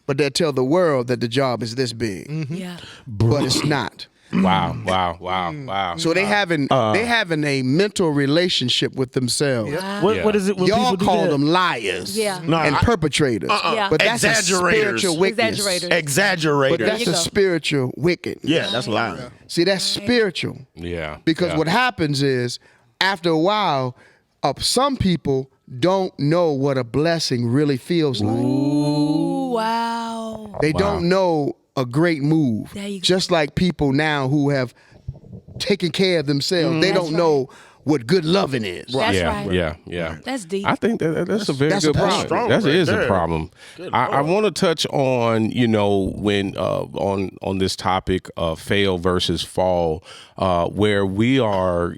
but they tell the world that the job is this big, Yeah. but it's not. Wow. So they having a mental relationship with themselves. What is it when Y'all people do call that? them liars Yeah. No, and perpetrators, Yeah. but that's a Exaggerators. spiritual wickedness. Exaggerators. Exaggerators. But that's you a go. spiritual wickedness. Yeah, that's lying. See, that's spiritual. Yeah. Because yeah. what happens is, after a while, some people don't know what a blessing really feels like. Ooh, wow. They don't know a great move. There you go. Just like people now who have taken care of themselves, they don't know what good loving is. That's right. Yeah. That's deep. I think that's a very good point. That is a problem. I want to touch on, when on this topic of fail versus fall, where we are,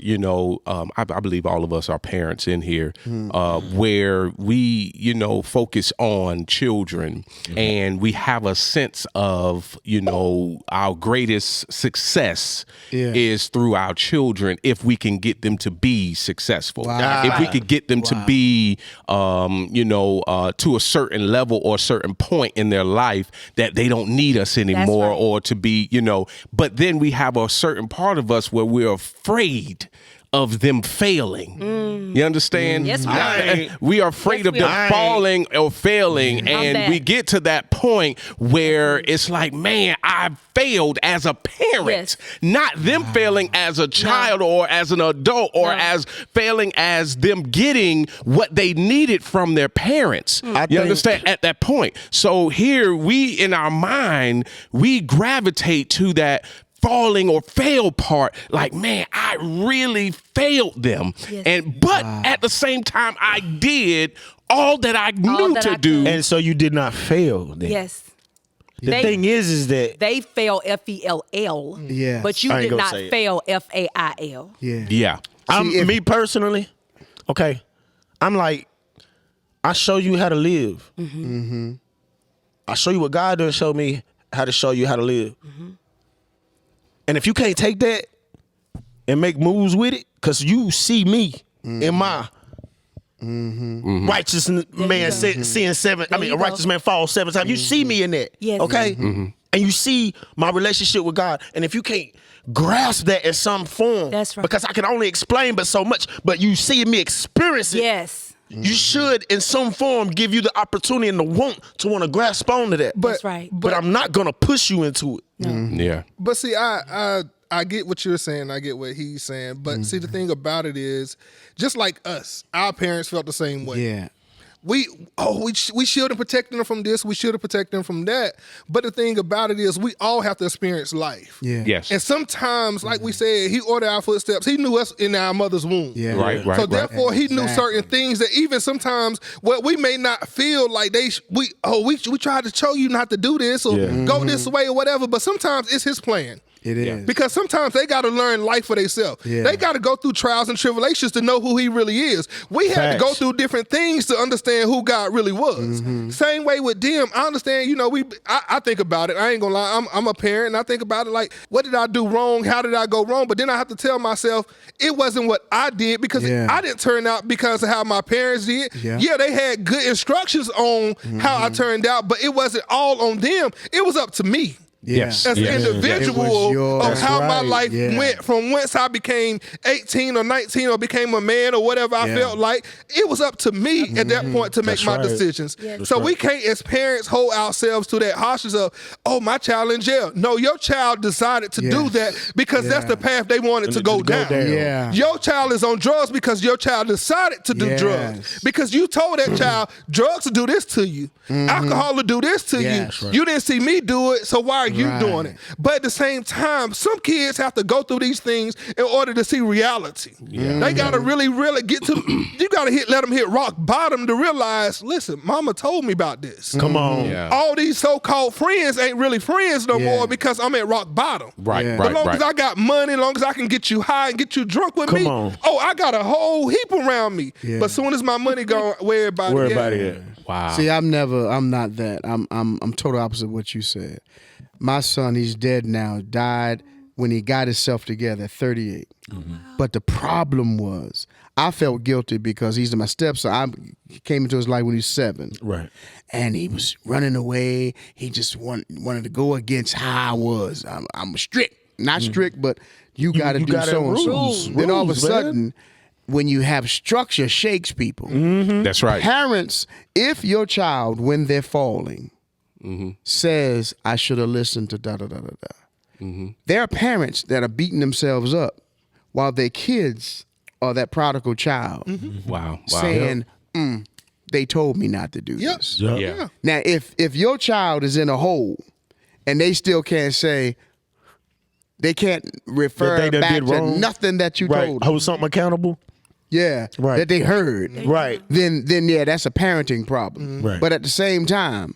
I believe all of us are parents in here, where we, focus on children and we have a sense of, our greatest success is through our children if we can get them to be successful. Wow. If we could get them to be, to a certain level or a certain point in their life that they don't need us anymore, right. or to be, but then we have a certain part of us where we're afraid of them failing. You understand? Yes, we are afraid of them falling or failing, and we get to that point where it's like, man, I failed as a parent, not them failing as a child or as an adult or as failing as them getting what they needed from their parents. You understand? At that point. So here we, in our mind, we gravitate to that falling or fail part, like, man, I really failed them. But at the same time, I did all that I knew to do. And so you did not fail then. Yes. The thing is that they fail FELL. Yeah. But you did not fail FAIL. Yeah. Me personally, okay, I'm like, I show you how to live. I show you what God done show me how to show you how to live. And if you can't take that and make moves with it, because you see me in my righteous man seeing seven, a righteous man fall 7 times. You see me in that, okay? And you see my relationship with God. And if you can't grasp that in some form, that's right. Because I can only explain but so much, but you see me experience it. Yes. You should, in some form, give you the opportunity and the want to grasp onto that. That's right. But I'm not gonna push you into it. Yeah. But see, I get what you're saying. I get what he's saying. But see, the thing about it is, just like us, our parents felt the same way. Yeah. We should have protected them from this. We should have protected them from that. But the thing about it is, we all have to experience life. Yeah. Yes. And sometimes, like we said, he ordered our footsteps. He knew us in our mother's womb. Yeah. Right. So therefore, he knew certain things that even sometimes what we may not feel like we tried to show you not to do this or go this way or whatever. But sometimes it's his plan. It is. Because sometimes they got to learn life for themselves. Yeah. They got to go through trials and tribulations to know who he really is. We had to go through different things to understand who God really was. Same way with them. I understand, I think about it. I ain't gonna lie. I'm a parent and I think about it like, what did I do wrong? How did I go wrong? But then I have to tell myself it wasn't what I did because I didn't turn out because of how my parents did. Yeah, they had good instructions on how I turned out, but it wasn't all on them. It was up to me. Yes. As an individual of how my life Yeah. went from whence I became 18 or 19 or became a man or whatever I felt like, it was up to me at that point to make my decisions. So we can't, as parents, hold ourselves to that harshness of, oh, my child in jail. No, your child decided to do that because that's the path they wanted to go down. Yeah. Your child is on drugs because your child decided to do drugs. Because you told that child, drugs will do this to you. Alcohol will do this to you. You didn't see me do it, so why are you doing it? But at the same time, some kids have to go through these things in order to see reality. They got to really get to, you got to let them hit rock bottom to realize, listen, mama told me about this. Come on. All these so-called friends ain't really friends no more because I'm at rock bottom. Right. As long as I got money, as long as I can get you high and get you drunk with me, I got a whole heap around me. But as soon as my money gone, where everybody at? Wow. See, I'm not that. I'm total opposite of what you said. My son, he's dead now, died when he got himself together at 38. But the problem was, I felt guilty because he's my stepson. I came into his life when he was 7. Right. And he was running away. He just wanted to go against how I was. I'm strict. Not strict, but you got to do so and so. Then all of a sudden, when you have structure, shakes people. That's right. Parents, if your child, when they're falling, says, I should have listened to da-da-da-da-da. There are parents that are beating themselves up while their kids are that prodigal child Wow. saying, they told me not to do this. Yeah. Now, if your child is in a hole and they still can't say, they can't refer That they done back did to wrong. nothing that you Right. told them. Hold something accountable. Yeah, Right. that they heard. Right. Then yeah, that's a parenting problem. Right. But at the same time,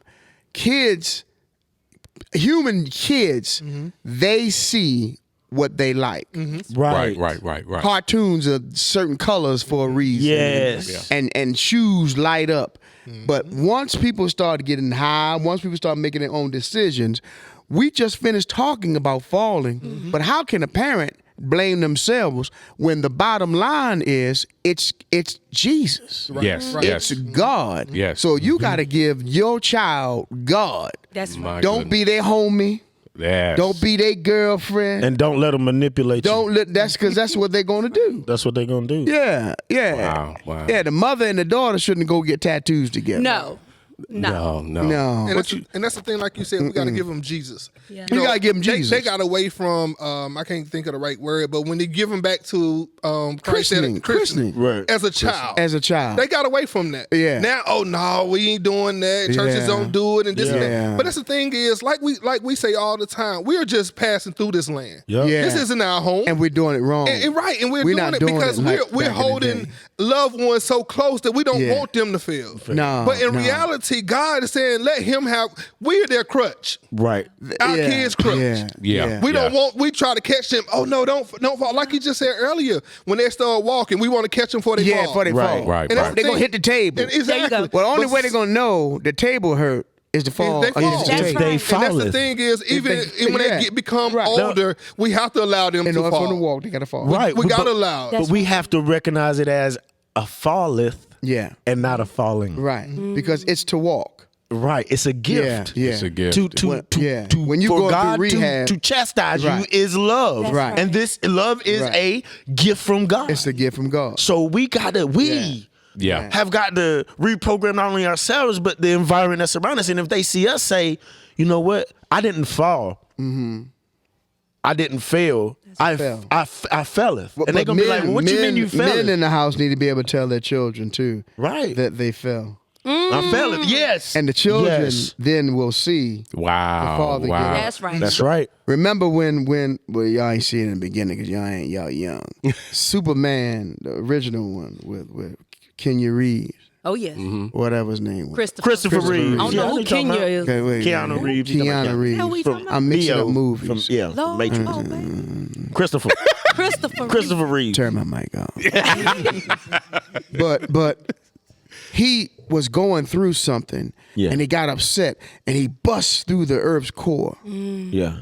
human kids, they see what they like. Right. Right. Cartoons are certain colors for a reason. Yes. And shoes light up. But once people start getting high, once people start making their own decisions, we just finished talking about falling. But how can a parent blame themselves when the bottom line is it's Jesus? Yes. Right. Yes. It's God. Yes. So you got to give your child God. That's right. Don't be their homie. Yes. Don't be their girlfriend. And don't let them manipulate you. Don't let that's because that's what they're going to do. That's what they're gonna do. Yeah. Wow. Yeah, the mother and the daughter shouldn't go get tattoos together. No. No. And that's the thing, like you said, we got to give them Jesus. Yeah. You gotta give them Jesus. They got away from, I can't think of the right word, but when they give them back to Christening. Right. as a child. As a child. They got away from that. Yeah. Now, oh no, we ain't doing that. Churches Yeah. don't do it and this and Yeah. that. But that's the thing is, like we say all the time, we are just passing through this land. Yep. Yeah. This isn't our home. And we're doing it wrong. And we're We're doing not it doing because it like we're back in the holding day. loved ones so close that we don't Yeah. want them to fail. No, But in no. reality, God is saying, let him have, we're their crutch. Right. Our Yeah. kids' crutch. Yeah. We don't want, we try to catch them. Oh no, don't fall. Like you just said earlier, when they start walking, we want to catch them before they Yeah, fall. before they Right. fall. Right. And that's Right. the They're going to thing. hit the table. And exactly. There you go. Well, the only But way they're going to know the table hurt is to fall. they fall. against the That's table. right. They And that's the falleth. thing is, even when yeah. they become Right. older, we have to allow them In to order for them to fall. walk, they got to fall. Right. We But- gotta allow it. But we have to recognize it as a falleth Yeah. and not a falling. Right. Because it's to walk. Right. It's a gift. Yeah. It's a gift. To when you for go God through rehab, to chastise Right. you is love. That's Right. And this love is Right. a gift from God. it's a gift from God. So we Yeah. have got to reprogram not only ourselves but the environment that's around us. And if they see us say, you know what, I didn't fall. I didn't fail. I felleth. But And they're gonna be like, well, what you mean you Men fell? in the house need to be able to tell their children too, Right. that they fell, I felleth. Yes. and the children Yes. then will see. Wow. father Wow. get That's right. That's right. Remember well, y'all ain't seen it in the beginning because y'all young. Superman, the original one with Kenya Reeves, Oh yes. whatever his name was. Christopher Reeves. I don't Yeah, know I who know talking Kenya about. is. Okay, wait, Keanu wait. Reeves. Keanu Reeves. Hell we talking about? I'm mixing Neo up movies. From, yeah, Lord, from Matrix. oh, baby. Christopher. Christopher Reeves. Turn my mic off. but he was going through something, Yeah. and he got upset, and he bust through the Earth's core Yeah.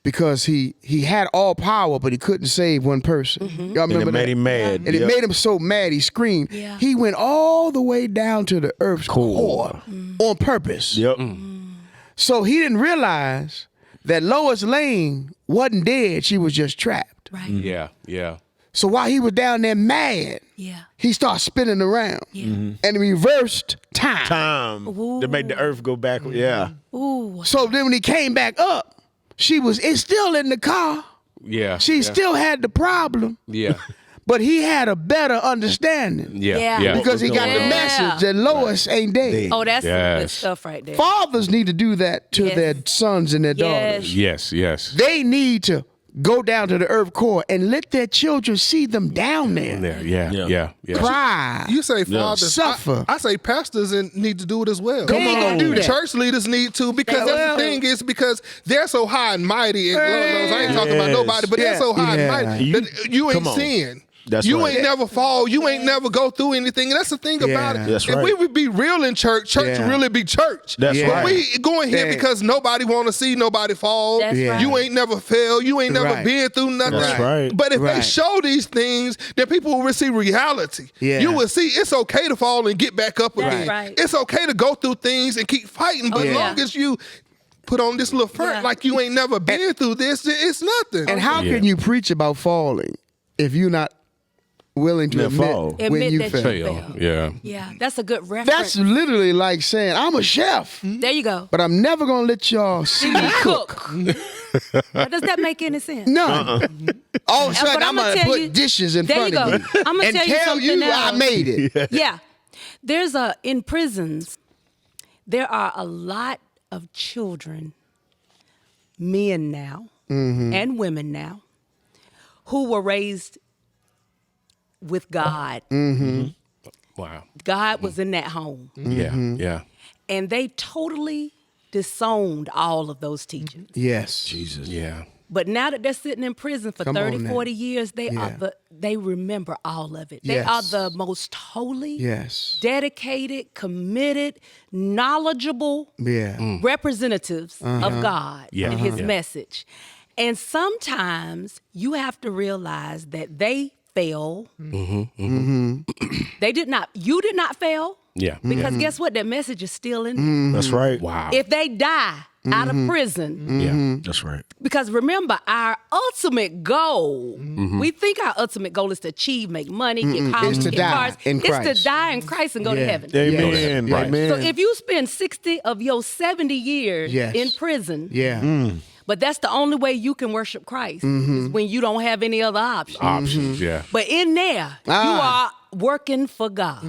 because he had all power, but he couldn't save one person. Y'all And remember it made that? him mad. And it made him so mad he screamed. Yeah. He went all the way down to the Earth's core on purpose. Yep. So he didn't realize that Lois Lane wasn't dead; she was just trapped. Right. Yeah. Yeah. So while he was down there mad, Yeah. he started spinning around and reversed time. Time to make the earth go backward. Yeah. Ooh. So then when he came back up, it's still in the car. Yeah. She yeah. still had the problem, Yeah. but he had a better understanding Yeah. Yeah. Yeah. because he got the Yeah. message that Lois ain't dead. Oh, that's some good Yes. stuff right there. Fathers need to do that to Yes. their sons and their daughters. Yes. Yes. They need to go down to the earth core and let their children see them down there. There. Yeah. Yeah. Yeah. Yeah. Cry. You say fathers, Suffer. I say pastors need to do it as well. They ain't gonna do that. Church leaders need to because Well- that's the thing is because they're so high and mighty and Lord knows I ain't talking about Yes. nobody, but they're so high Yeah. and mighty that you ain't Come on. seeing. That's you right. ain't never fall. You ain't never go through anything. And that's the thing about it. That's if right. we would be real in church Yeah. really be church. That's Yeah. But right. we going here Yeah. because nobody want to see nobody fall. That's Yeah. right. You ain't never failed. You ain't never Right. been through nothing. That's right. But if they Right. show these things, then people will see reality. Yeah. You will see it's okay to fall and get back up That's again. right. It's okay to go through things and keep fighting. But Oh, as yeah. long as you put on this little front Yeah. like you ain't never been through this, it's nothing. And how can you preach about falling if you're not willing to Yeah, admit fall. when Admit you that fail? you Fail. fail. Yeah. Yeah, that's a good reference. That's literally like saying, I'm a chef, There you go. but I'm never going to let y'all see me cook. Now, does that make any sense? None. All of a sudden, But I'm I'ma going to tell put you- dishes in There front you of go. you I'ma and tell you something I else. made it. Yeah. There's in prisons, there are a lot of children, men now, and women now who were raised with God. Wow. God was in that home. Yeah. And they totally disowned all of those teachings. Yes. Jesus. Yeah. But now that they're sitting in prison for 30, 40 years, they remember all of it. They are the most holy, dedicated, committed, knowledgeable representatives of God and his message. And sometimes you have to realize that they fell. They did not, you did not fail. Yeah. Because guess what? That message is still in there. That's right. Wow. If they die out of prison, Yeah. That's right. because remember, our ultimate goal, we think our ultimate goal is to achieve, make money, get houses, to get die cars. in It's Christ. to die in Christ and go to heaven. Amen. Right. Amen. So if you spend 60 of your 70 years in prison, but that's the only way you can worship Christ is when you don't have any other options. Yeah. But in there, you are working for God.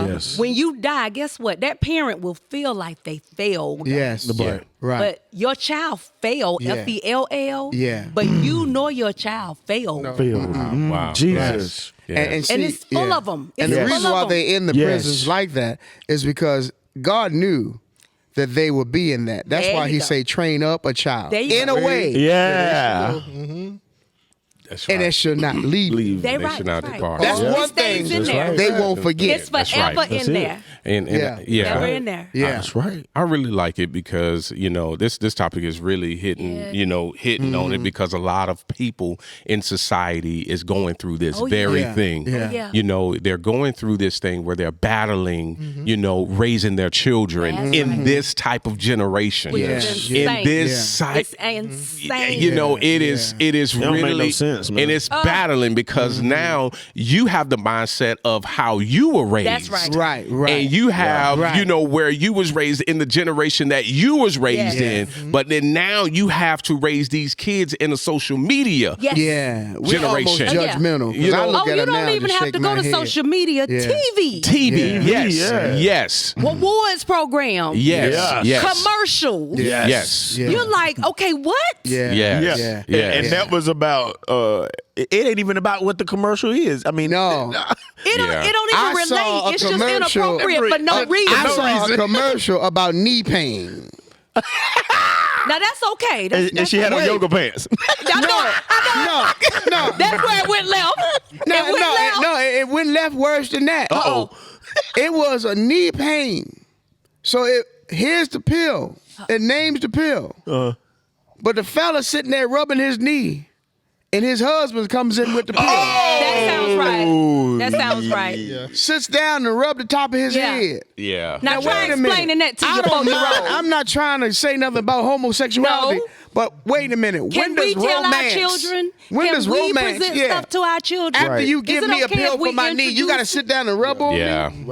Yes. When you die, guess what? That parent will feel like they failed. Yes. Yeah. Right. But your child failed, F-E-L-L. Yeah. But you know your child failed. Wow. Jesus. Yeah. And see, And it's full of them. And the reason why they're in the prisons like that is because God knew that they would be in that. That's There why you he go. say train up a child. There you In go. a way. Yeah. That's right. And it should not leave. They They right. should not right. depart. That's It one stays thing in there. they won't forget. It's That's forever right. in there. And Yeah. Forever in there. Yeah. That's right. I really like it because, you know, this topic is really hitting, you know, hitting on it because a lot of people in society is going through this very Yeah. thing. Yeah. Yeah. You know, they're going through this thing where they're battling, you know, raising their children That's in right. this type of generation. Which Yeah. is In insane. this site. It's insane. You know, it is don't make really no sense, man. and it's battling because now you have the mindset of how you were raised. That's right. Right. And you have, Right. you know, where you was raised in the generation that you was raised Yes. in, but then now you have to raise these kids in the social media. Yes. Yeah. We're almost Generation. judgmental. 'cause You know- I look Oh, at you them now don't and even just have shake to go my to head. social media. Yeah. TV. TV, yes, Yeah. yes, Awards program. yes, Yes. yes, Commercials. yes, Yeah. You're like, okay, what? Yeah. yes, Yeah. yes. And that was about it ain't even about what the commercial is. I mean, No. It don't Yeah. even I saw relate. a It's just commercial- inappropriate for no reason. I saw a commercial about knee pain. Now that's okay. That's, and she had on yoga pants. I know. No. That's where it went left. It went left worse than that. Uh-oh. It was a knee pain. So here's the pill. It names the pill. But the fella sitting there rubbing his knee, and his husband comes in with the pill. That sounds right. That sounds right. Sits down and rub the top of his Yeah. head. Yeah. Now try wait a minute. explaining that to I your don't folks. mind. I'm not trying to say nothing about homosexuality, No. but wait a minute. Can when does we tell romance, our children? When can does we romance? present Yeah. stuff to our children? After you give Is it me a okay pill if we for my knee, you got to introduce- sit down and rub on Yeah. me.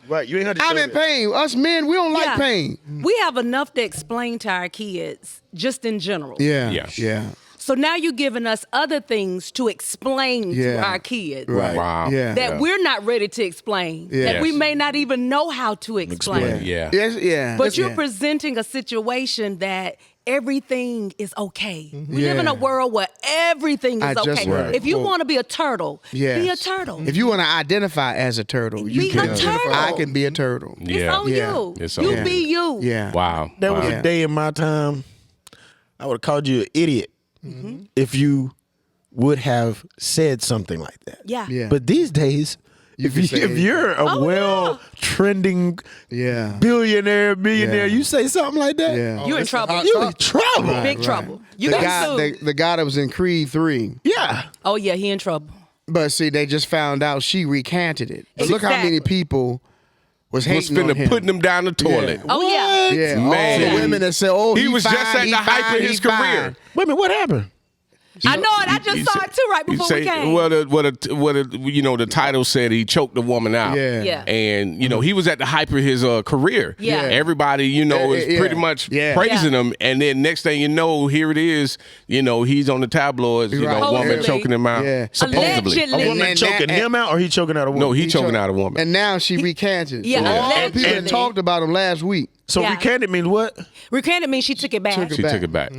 Right. You ain't had to I'm show in that. pain. Us men, we don't like Yeah. pain. We have enough to explain to our kids, just in general. Yeah. Yeah. Yeah. So now you're giving us other things to explain to Yeah. our kids Right. Wow. Yeah. that we're not ready to explain, Yeah. that we Yes. may not even know how to explain. Yeah. Yes, yeah. But you're yeah. presenting a situation that everything is okay. We live in Yeah. a world where everything I is just okay. read a If you quote. want to be a turtle, Yes. be a turtle. If you want to identify as a turtle, you Be can. a turtle. I can be a turtle. It's Yeah. on Yeah. you. It's on You you. be you. Yeah. Wow. There was Wow. Yeah. a day in my time I would have called you an idiot if you would have said something like that. Yeah. Yeah. But these days, You can say if you're a Oh, well trending Yeah. billionaire, millionaire, Yeah. you say something like that, Yeah. You're in it's a trouble. hot you topic. in trouble. Big trouble. You the got guy, sued. the guy that was in Creed 3. Yeah. Oh yeah, he in trouble. But see, they just found out she recanted it. But look how many Exactly. people was Was hating on finna him. putting them down the toilet. Oh yeah. Yeah, Man. all the women that said, "Oh, He was fine, just at he the height fine, of he his career. fine." Wait a minute, what happened? I know it. I just saw it too right before we came. You know, the title said he choked the woman out. Yeah. Yeah. And, you know, he was at the hype of his career. Yeah. Everybody, you know, is Yeah. pretty much Yeah. praising him. And then next thing you know, here it is, you know, he's on the tabloids, you Right. know, a woman Supposedly. choking him out. Yeah. Supposedly. Allegedly. A woman And choking that- him out, or he choking out a woman? No, he choking choked- out a woman. And now she recanted. Yeah, So all the people allegedly. that talked about him last week. So recanted means what? Recanted means she took it back. She took it back.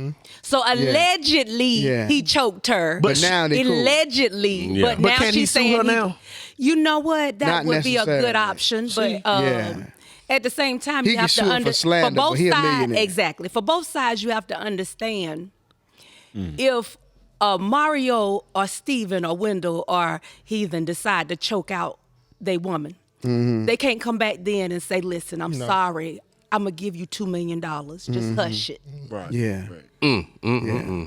So allegedly he choked her. But now they cool. Allegedly. Yeah. But But now can he she's sue saying her now? You know what? That Not would be a good necessarily. option. But at the same time, He you can have sue to her for understand slander, for both but he a sides. millionaire. Exactly. For both sides, you have to understand if Mario or Steven or Wendell or Heathen decide to choke out their woman. They can't come back then and say, listen, I'm sorry. I'm going to give you $2 million. Just hush it. Right. Yeah.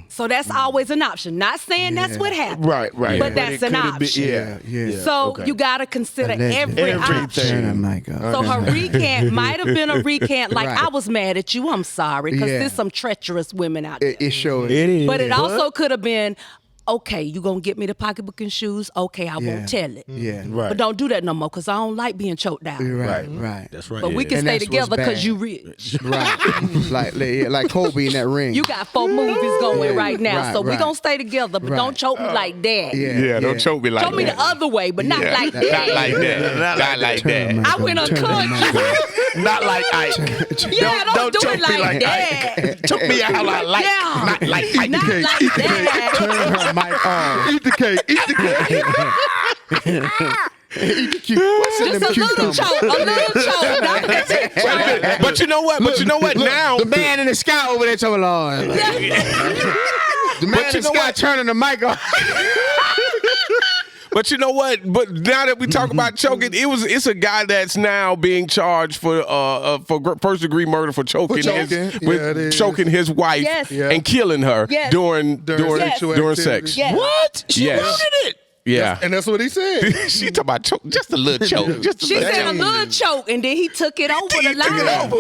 So that's always an option. Not saying that's what happened. Right. But that's an option. Yeah. So you got to consider every option. Turn the mic up. So her recant might have been a recant like, Right. I was mad at you, I'm sorry, because Yeah. there's some treacherous women out there. It shows. It is. But it also could have been, okay, you gonna get me the pocketbook and shoes? Okay, I won't tell it. Yeah. Right. But don't do that no more, because I don't like being choked out. Right. That's right. But we can And stay that's together what's because bad. you rich. Right. like Kobe in that ring. You got 4 movies going right now, Right, so we right. gonna stay together, but don't choke me like that. Yeah, don't choke me like Choke me that. the other way, but not like that. Not like that. Not like that. I went unconscious. Not like Ike. Yeah, don't do choke it me like that. that. Choke me out like Yeah. not like Ike. Not like that. Turn her mic on. Eat the cake. Eat the cake. What's in Just them a little cucumbers? choke, a little choke. Not a big choke. But you know what? But you know what? Now The man in the sky over there talking, Lord. The man in the sky turning the mic on. But you know what? But now that we talk about choking, it's a guy that's now being charged for first degree murder for choking, choking his wife Yes. and killing her Yes. during sexual sex. activity. Yes. What? She Yes. wanted it. Yeah. And that's what he said. She talking about choke, just a little choke, just a She little said a choke. little choke, and then he took it over the line.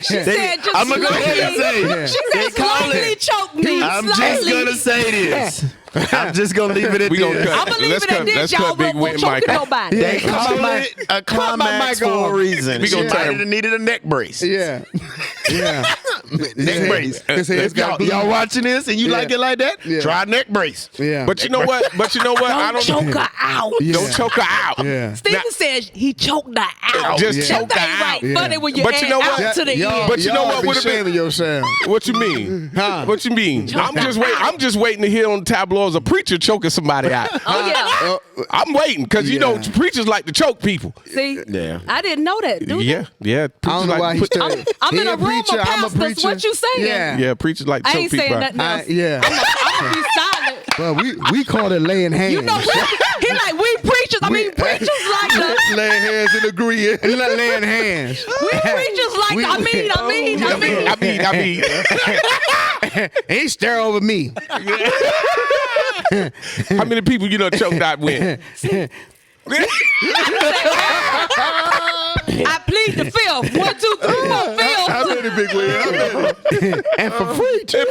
She said just I'm gonna go ahead and slowly. say, She said slowly choke me. I'm just slowly. gonna say this. I'm just gonna leave it at We gonna this. cut. I'm gonna leave Let's it at cut. this. Let's Y'all cut Big won't Win choke Mike. nobody. They call it a climax mic for a on. reason. We She gonna might turn- have needed a neck brace. Yeah. Neck brace. His head's got blue. Y'all watching this and you like it like that? Yeah. Try neck brace. Yeah. But you know what? I Don't don't choke her out. Don't choke her out. Yeah. Steven says he choked her out. Just That choke her ain't right. out. Yeah. Funny when you But add you know out what? to the end. But you know what be would've been- shaming yourself. What you mean? Huh? What you mean? I'm just waiting to hear on the tabloids a preacher choking somebody out. Oh yeah. I'm waiting because you know preachers like to choke people. See, Yeah. I didn't know that. Do Yeah. I don't know why he started. I'm He in a room of preacher, I'm a pastors. preacher. What you saying? Yeah. preachers like to I choke ain't people saying out. nothing else. Yeah. I'm gonna be silent. Well, we call it laying hands. You know, he like we preachers. I mean, preachers like us. Laying hands and agreeing. We not laying hands. We preachers like. I mean. He stare over me. How many people you know choked out with? I plead the fifth. 1, 2, 3, 4, fifth. How many Big Win? How many? And for free too.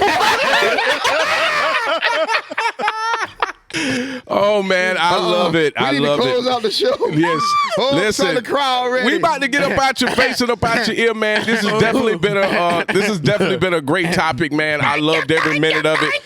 Oh man, I love it. I We need love to close it. out the show. Yes. Oh, I'm Listen, starting to cry already. we about to get up out your face and up out your ear, man. This has definitely been a great topic, man. I loved every minute of it.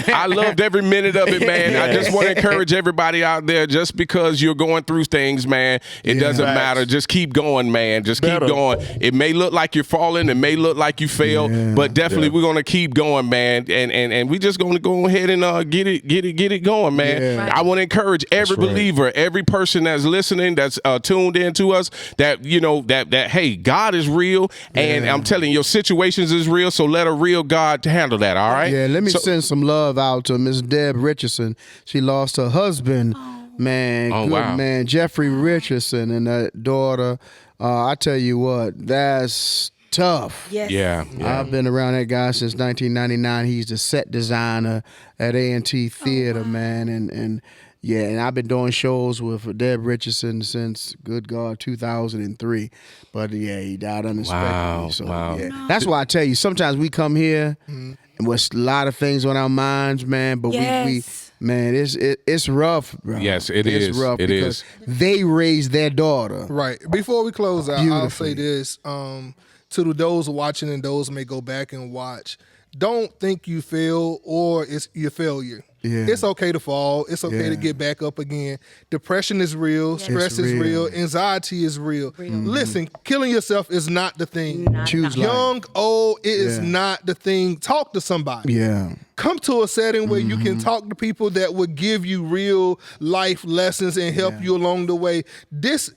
I loved every minute of it, man. I just want to encourage everybody out there, just because you're going through things, man, it doesn't matter. Just keep going, man. Just keep going. It may look like you're falling. It may look like you fail, but definitely we're going to keep going, man. And we just going to go ahead and get it going, man. Yeah. Right. I want to encourage every believer, every person that's listening, that's tuned in to us, that, you know, that hey, God is real. And I'm telling you, your situations is real. So let a real God handle that. All right. Yeah, let me send some love out to Miss Deb Richardson. She lost her husband, man. Oh, good wow. man, Jeffrey Richardson, and that daughter. I tell you what, that's tough. Yes. Yeah. I've been around that guy since 1999. He's the set designer at A&T Theater, man, and yeah, and I've been doing shows with Deb Richardson since, good God, 2003. But yeah, he died unexpectedly. Wow, So wow. yeah, that's why I tell you, sometimes we come here and with a lot of things on our minds, man. But Yes. we man, it's rough, bro. Yes, it it's is. rough It because is. they raised their daughter. Right. Before we close out, I'll Beautifully. say this. To those watching and those may go back and watch, don't think you fail or it's your failure. Yeah. It's okay to fall. It's okay to get back up again. Depression is real. Stress is real. Anxiety is real. Listen, killing yourself is not the thing. Choose young, old, it is not the thing. Talk to somebody. Yeah. Come to a setting where you can talk to people that will give you real life lessons and help you along the way. This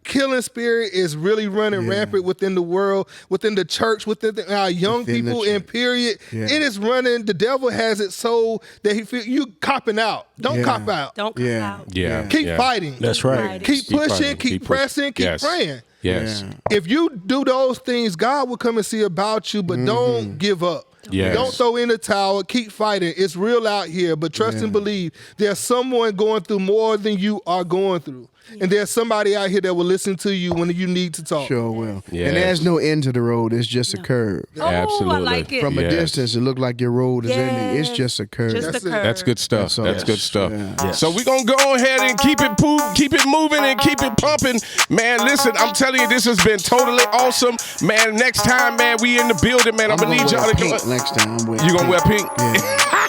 killing spirit is really running rampant within the world, within the church, within our young people in period. It is running. The devil has it so that he feel you copping out. Don't cop out. Don't cop out. Yeah. Keep fighting. That's right. Keep pushing, keep pressing, keep praying. Yes. If you do those things, God will come and see about you, but don't give up. Yes. Don't throw in the towel. Keep fighting. It's real out here, but trust and believe there's someone going through more than you are going through. And there's somebody out here that will listen to you when you need to talk. Sure will. Yes. And there's no end to the road. It's just a curve. Oh, Absolutely. I like it. From a distance, it looked like your road is ending. It's just a curve. Just a curve. That's good stuff. That's good stuff. Yeah. So we're going to go ahead and keep it moving and keep it pumping. Man, listen, I'm telling you, this has been totally awesome. Man, next time, man, we in the building, man. I'm going to need y'all to pink go. next time. You going to wear pink? Yeah.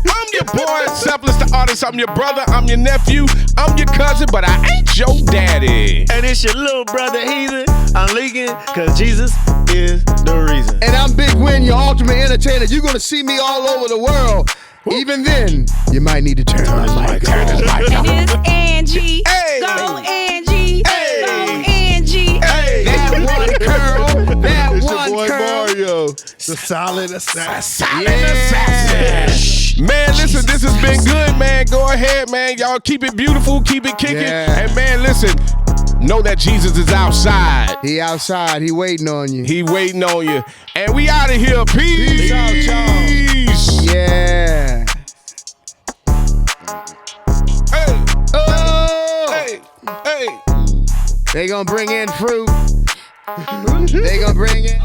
I'm your boy, Selfless the Artist. I'm your brother. I'm your nephew. I'm your cousin, but I ain't your daddy. And it's your little brother Heathen. I'm leaking because Jesus is the reason. And I'm Big Win, your ultimate entertainer. You're going to see me all over the world. Even then, you might need to turn my mic on. And it's Angie. Hey. Go Angie. Hey. Go Angie. Hey. That one curl. That It's one your boy curl. Mario, the solid assassin. Assassin. Man, listen, this has been good, man. Go ahead, man. Y'all keep it beautiful, keep it kicking. Yeah. And man, listen, know that Jesus is outside. He outside. He waiting on you. He waiting on you. And we out of here. Peace. Peace out, y'all. Yeah. Hey. Oh. Hey. Hey. They gonna bring in fruit. They gonna bring in.